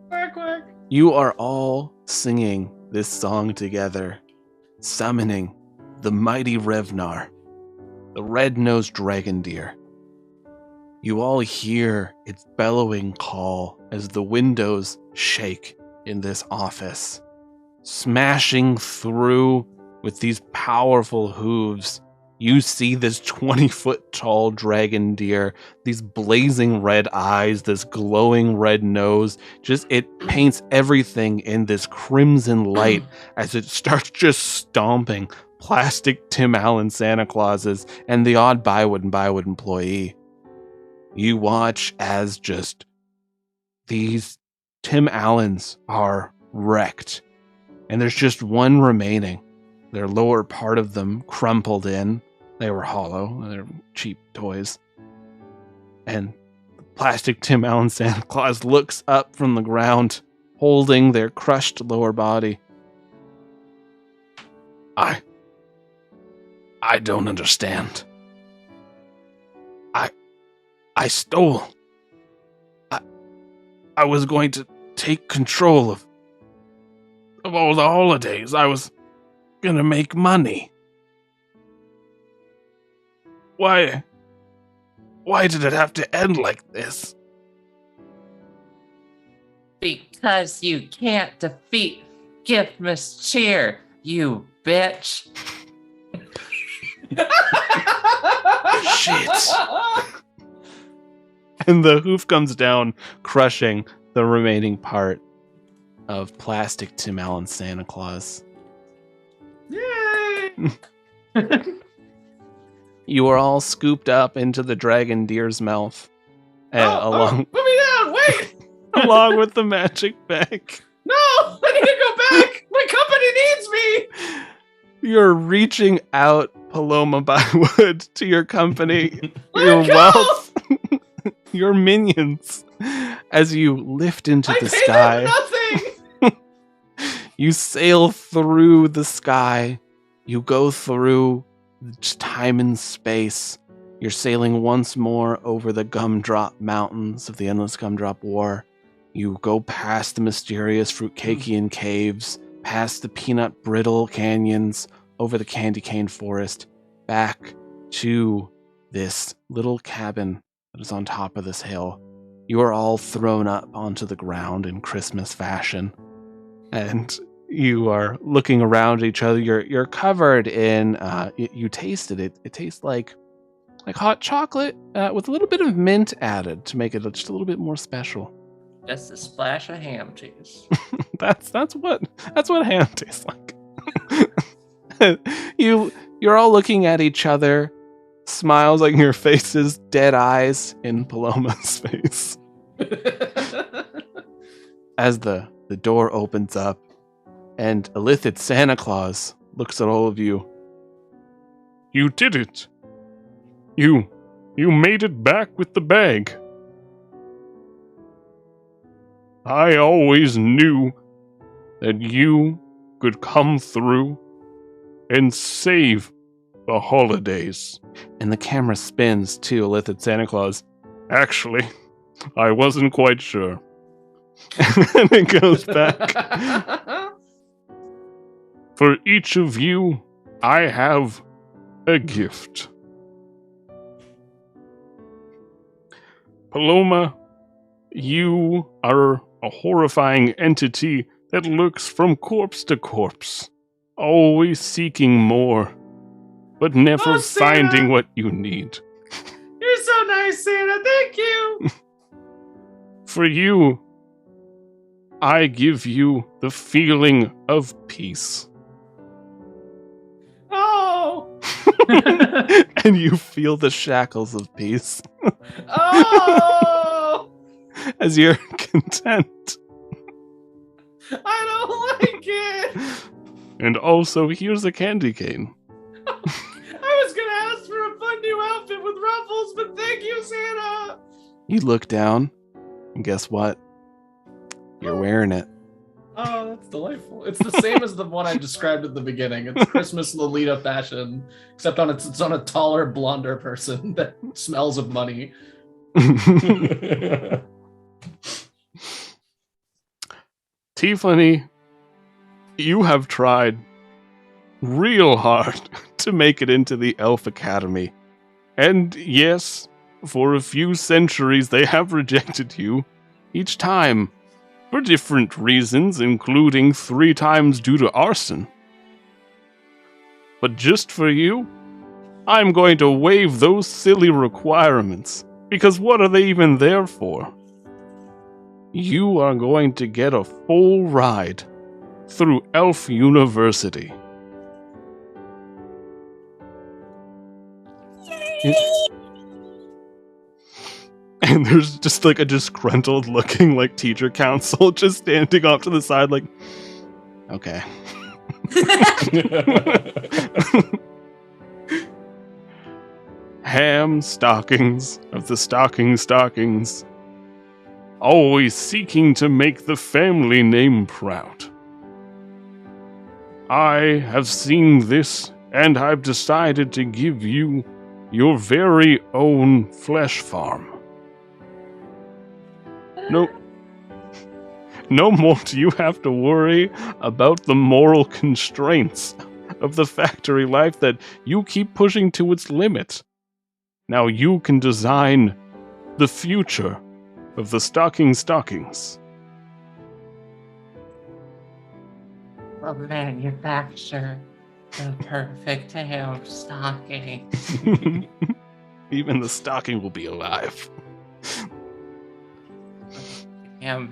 quack, quack. you are all singing this song together, summoning the mighty Revnar, the red-nosed dragon deer. You all hear its bellowing call as the windows shake in this office, smashing through with these powerful hooves. You see this 20-foot tall dragon deer, these blazing red eyes, this glowing red nose. Just it paints everything in this crimson light as it starts just stomping plastic Tim Allen Santa Clauses and the odd Bywood and Bywood employee. You watch as just these Tim Allens are wrecked, and there's just one remaining. Their lower part of them crumpled in. They were hollow. They're cheap toys. And the plastic Tim Allen Santa Claus looks up from the ground, holding their crushed lower body. I don't understand. I stole. I was going to take control of all the holidays. I was gonna make money. Why did it have to end like this? Because you can't defeat Giftmas Cheer, you bitch. Shit. And the hoof comes down, crushing the remaining part of plastic Tim Allen Santa Claus. Yay! You are all scooped up into the dragon deer's mouth, along put me down! Wait! along with the magic bag. No! I need to go back! My company needs me! You're reaching out, Paloma Bywood, to your company, Let your go! wealth, your minions, as you lift into I the paid sky. them nothing! You sail through the sky. You go through time and space. You're sailing once more over the Gumdrop Mountains of the Endless Gumdrop War. You go past the mysterious Fruitcakean caves, past the peanut brittle canyons, over the candy cane forest, back to this little cabin that is on top of this hill. You are all thrown up onto the ground in Christmas fashion. And you are looking around each other. You're covered in, you tasted it. It tastes like hot chocolate with a little bit of mint added to make it just a little bit more special. Just a splash of ham cheese. That's what ham tastes like. You're all looking at each other, smiles on your faces, dead eyes in Paloma's face. As the door opens up, and a lithid Santa Claus looks at all of you. You did it. You made it back with the bag. I always knew that you could come through and save the holidays. And the camera spins to a lithid Santa Claus. Actually, I wasn't quite sure. And it goes back. For each of you, I have a gift. Paloma, you are a horrifying entity that lurks from corpse to corpse, always seeking more, but never finding what you need. You're so nice, Santa. Thank you. For you, I give you the feeling of peace. Oh. And you feel the shackles of peace. Oh. As you're content. I don't like it. And also, here's a candy cane. I was gonna ask for a fun new outfit with ruffles, but thank you, Santa. You look down, and guess what? You're wearing it. Oh, that's delightful. It's the same as the one I described at the beginning. It's Christmas Lolita fashion, except it's on a taller, blonder person that smells of money. Tiffany, you have tried real hard to make it into the Elf Academy. And yes, for a few centuries they have rejected you, each time, for different reasons, including 3 times due to arson. But just for you, I'm going to waive those silly requirements, because what are they even there for? You are going to get a full ride through Elf University. And there's just like a disgruntled looking like teacher council just standing off to the side like, okay. Ham stockings of the stockings, always seeking to make the family name proud. I have seen this, and I've decided to give you your very own flesh farm. No more do you have to worry about the moral constraints of the factory life that you keep pushing to its limit. Now you can design the future of the stockings. We'll manufacture the perfect ham stocking. Even the stocking will be alive. Ham.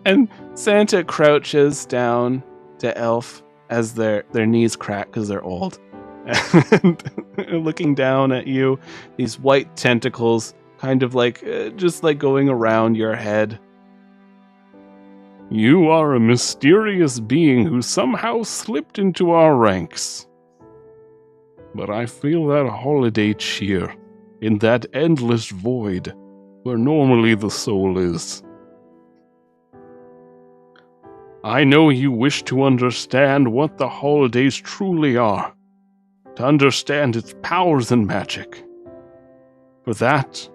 And Santa crouches down to Elf as their knees crack because they're old. And looking down at you, these white tentacles kind of like, just like going around your head. You are a mysterious being who somehow slipped into our ranks. But I feel that holiday cheer in that endless void where normally the soul is. I know you wish to understand what the holidays truly are, to understand its powers and magic. For that,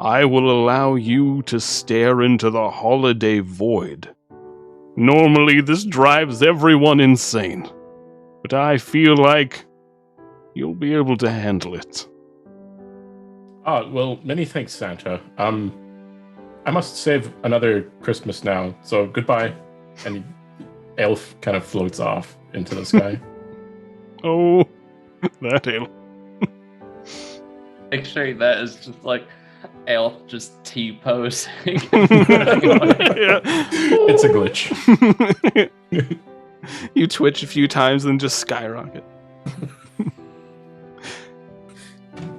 I will allow you to stare into the holiday void Normally, this drives everyone insane. But I feel like you'll be able to handle it. Oh, well, many thanks, Santa. I must save another Christmas now, so goodbye. And Elf kind of floats off into the sky. Oh, that elf. Picturing that is just like Elf just T-posing. Yeah. It's a glitch. You twitch a few times and just skyrocket.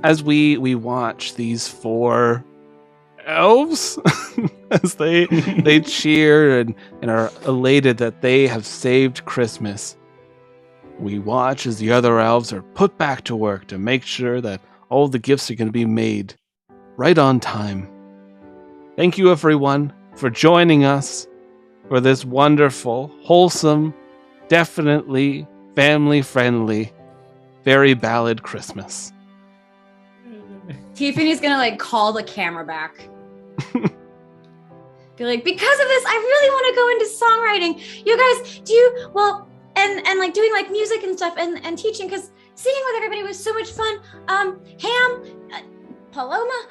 As we watch these 4 elves as they cheer and are elated that they have saved Christmas, we watch as the other elves are put back to work to make sure that all the gifts are going to be made right on time. Thank you, everyone, for joining us for this wonderful, wholesome, definitely family-friendly, very ballad Christmas. Tiffany's gonna like call the camera back. Be like, because of this, I really want to go into songwriting. You guys, and like doing like music and stuff and teaching, because singing with everybody was so much fun. Ham, Paloma,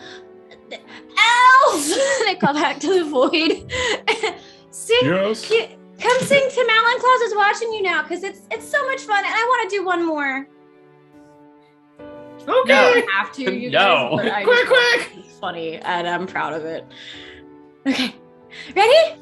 elves. And I call back to the void. Sing. Yes. Come sing Tim Allen Claus is watching you now, because it's so much fun, and I want to do one more. Okay. You don't have to, you guys. No. But I Quick, just thought quick. it was funny, and I'm proud of it. Okay, ready?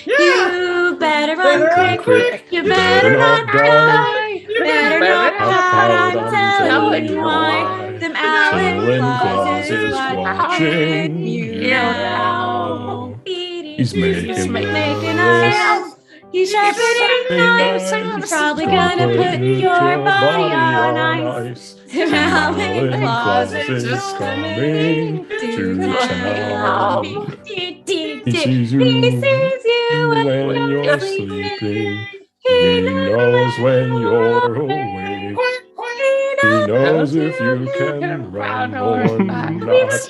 Yeah. You better run quick. Quick. You better not die. You Better not pout pout, until I'm telling you you why. lie. Them Allen Allen Claus Claus is is watching watching you you now. He's making making us. us. He's sharpening knives. He's probably gonna put your body on ice. Them Allen Claus is coming to town. He sees you when you're sleeping. He knows when you're awake. He knows if you can run or not. That's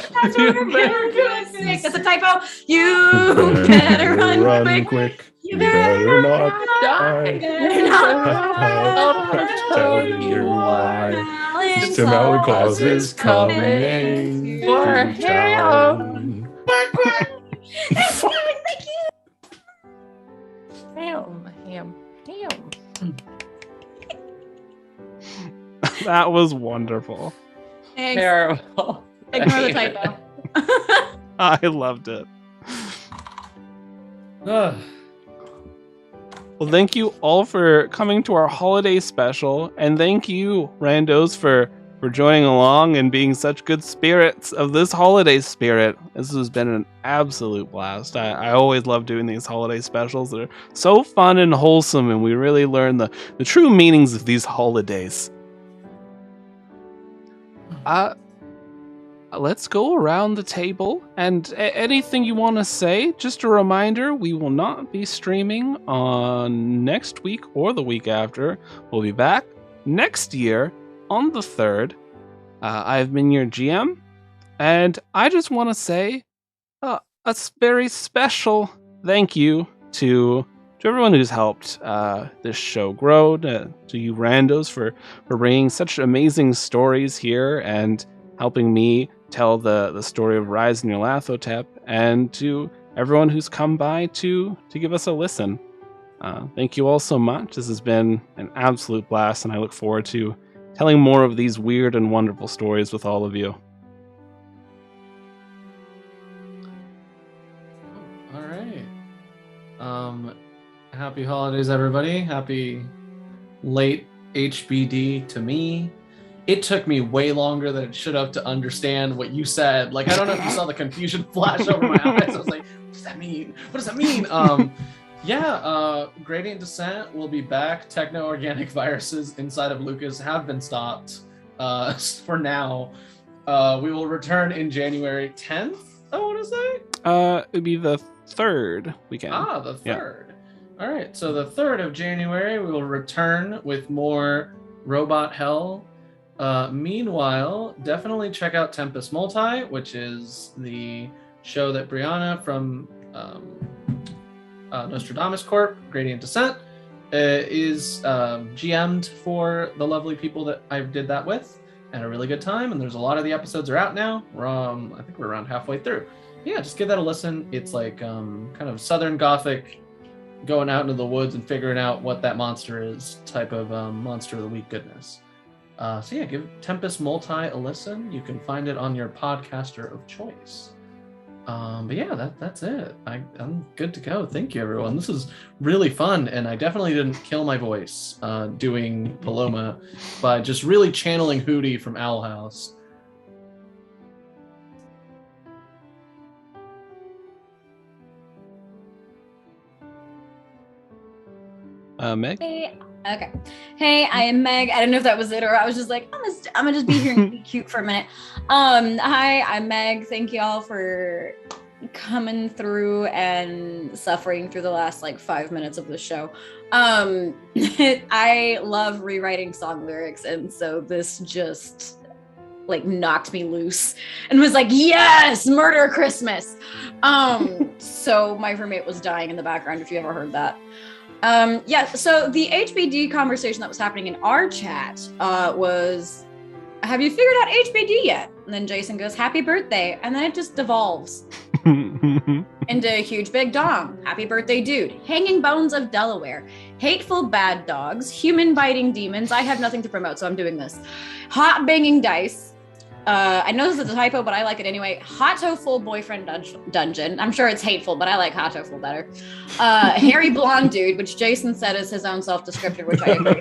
a typo. You better run quick. You better not die. Better not I'm telling you why. Tim Allen Claus is coming for to town. Thank you. Ham. That was wonderful. Thanks. Terrible. Ignore the typo. I loved it. Ugh. Well, thank you all for coming to our holiday special, and thank you, randos, for joining along and being such good spirits of this holiday spirit. This has been an absolute blast. I always love doing these holiday specials. They're so fun and wholesome, and we really learn the true meanings of these holidays. Let's go around the table, and anything you want to say. Just a reminder, we will not be streaming on next week or the week after. We'll be back next year on the 3rd. I've been your GM, and I just want to say a very special thank you to everyone who's helped this show grow, to you randos for bringing such amazing stories here and helping me tell the story of Rise in Nyarlathotep, and to everyone who's come by to give us a listen. Thank you all so much. This has been an absolute blast, and I look forward to telling more of these weird and wonderful stories with all of you. All right. Happy holidays, everybody. Happy late HBD to me. It took me way longer than it should have to understand what you said. Like, I don't know if you saw the confusion flash over my eyes. I was like, what does that mean? What does that mean? Gradient Descent will be back. Techno-organic viruses inside of Lucas have been stopped for now. We will return in January 10th, I want to say. It'd be the 3rd weekend. The 3rd. Yeah. All right, so the 3rd of January, we will return with more Robot Hell. Meanwhile, definitely check out Tempest Multi, which is the show that Brianna from Nostradamus Corp, Gradient Descent, is GM'd for the lovely people that I did that with, and a really good time. And there's a lot of the episodes are out now. I think we're around halfway through. Yeah, just give that a listen. It's like kind of Southern Gothic, going out into the woods and figuring out what that monster is type of monster of the week goodness. So yeah, give Tempest Multi a listen. You can find it on your podcaster of choice. But yeah, that's it. I'm good to go. Thank you, everyone. This is really fun, and I definitely didn't kill my voice doing Paloma by just really channeling Hootie from Owl House. Meg? Hey, okay. Hey, I am Meg. I don't know if that was it or I was just like, I'm gonna just be here and be cute for a minute. Hi, I'm Meg. Thank y'all for coming through and suffering through the last like 5 minutes of the show. I love rewriting song lyrics, and so this just like knocked me loose and was like, yes, murder Christmas. So my roommate was dying in the background if you ever heard that. Yeah, so the HBD conversation that was happening in our chat was, have you figured out HBD yet? And then Jason goes, happy birthday. And then it just devolves into a huge big dong. Happy birthday, dude. Hanging bones of Delaware. Hateful bad dogs. Human biting demons. I have nothing to promote, so I'm doing this. Hot banging dice. I know this is a typo, but I like it anyway. Hotto full boyfriend dungeon. I'm sure it's hateful, but I like Hotto full better. Hairy blonde dude, which Jason said is his own self-descriptor, which I agree.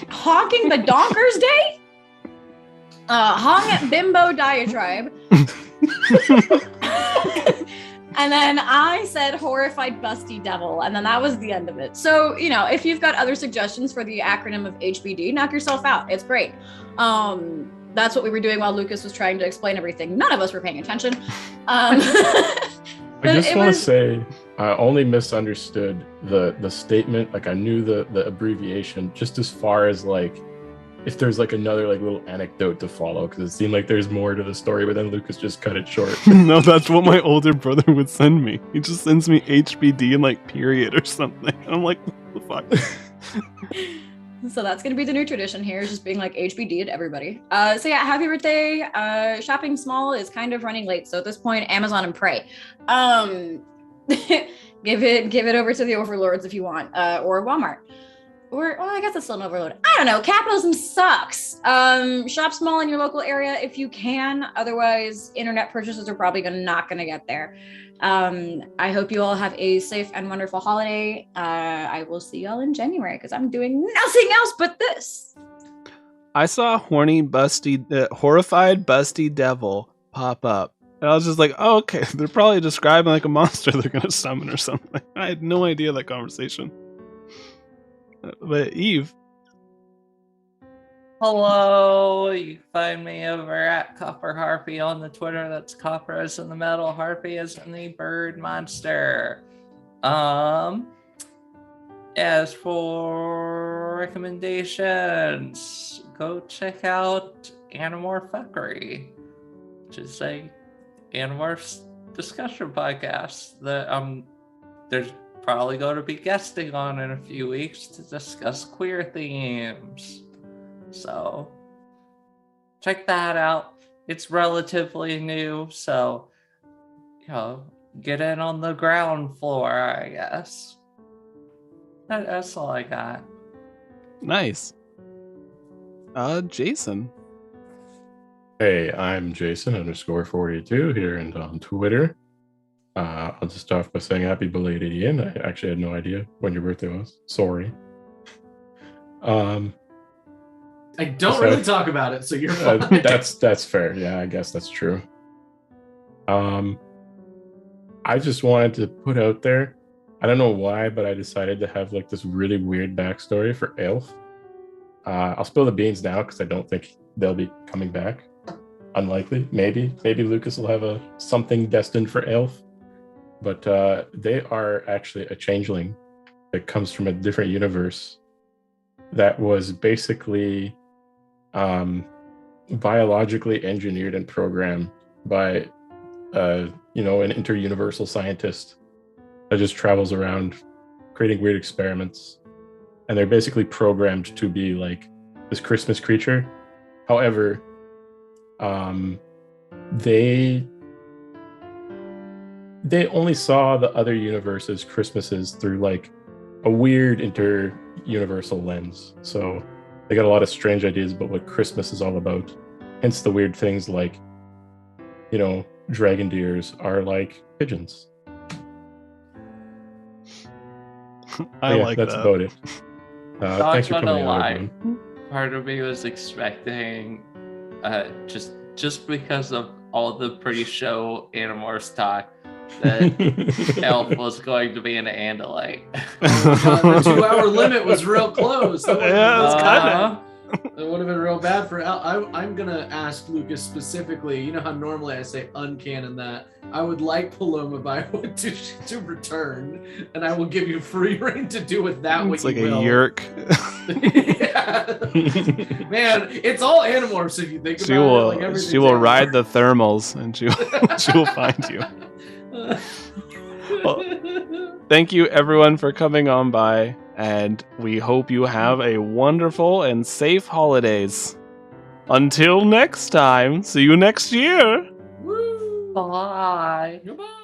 Hawking the Donkers Day. Hong bimbo diatribe. And then I said horrified busty devil, and then that was the end of it. So, you know, if you've got other suggestions for the acronym of HBD, knock yourself out. It's great. That's what we were doing while Lucas was trying to explain everything. None of us were paying attention. I just want to say I only misunderstood the statement. Like I knew the abbreviation just as far as like if there's like another like little anecdote to follow, because it seemed like there's more to the story, but then Lucas just cut it short. No, that's what my older brother would send me. He just sends me HBD and like period or something. I'm like, what the fuck? So that's going to be the new tradition here, is just being like HBD to everybody. So yeah, happy birthday. Shopping small is kind of running late. So at this point, Amazon and pray. Give it over to the overlords if you want, or Walmart. Or, well, I guess it's still an overload. I don't know. Capitalism sucks. Shop small in your local area if you can. Otherwise, internet purchases are probably not going to get there. I hope you all have a safe and wonderful holiday. I will see y'all in January because I'm doing nothing else but this. I saw horrified busty devil pop up. And I was just like, oh, okay. They're probably describing like a monster they're going to summon or something. I had no idea that conversation. But Eve. Hello, you can find me over at Copper Harpy on the Twitter. That's Copper as in the metal, Harpy as in the bird monster. As for recommendations, go check out Animorphuckery, which is a Animorphs discussion podcast that there's probably going to be guesting on in a few weeks to discuss queer themes. So check that out. It's relatively new, so you know, get in on the ground floor, I guess. That's all I got. Nice. Jason. Hey, I'm Jason _42 here and on Twitter. I'll just start off by saying happy belated Ian. I actually had no idea when your birthday was. Sorry. I don't really talk about it, so you're fine. That's fair. Yeah, I guess that's true. I just wanted to put out there, I don't know why, but I decided to have like this really weird backstory for Elf. I'll spill the beans now because I don't think they'll be coming back. Unlikely. Maybe Lucas will have something destined for Elf. But they are actually a changeling that comes from a different universe that was basically biologically engineered and programmed by an interuniversal scientist that just travels around creating weird experiments. And they're basically programmed to be like this Christmas creature. However, they only saw the other universe's Christmases through like a weird inter-universal lens. So they got a lot of strange ideas about what Christmas is all about. Hence the weird things like, you know, dragon deers are like pigeons. That's that. about it. Not Thanks for gonna coming lie. out, everyone. Part of me was expecting, just because of all the pre-show Animorphs talk, that Elf was going to be an Andalite. God, the 2-hour limit was real close. That would've Yeah, been- it's kinda. That would have been real bad for Al. I'm gonna ask Lucas specifically. You know how normally I say uncanon that. I would like Paloma Biowood to return, and I will give you free reign to do with that what It's like you a will. yerk. Yeah. Man, it's all Animorphs if you think about it. Like everything's She will Animorphs. ride the thermals and she will find you. Well, thank you everyone for coming on by, and we hope you have a wonderful and safe holidays. Until next time, see you next year. Woo. Bye. Goodbye.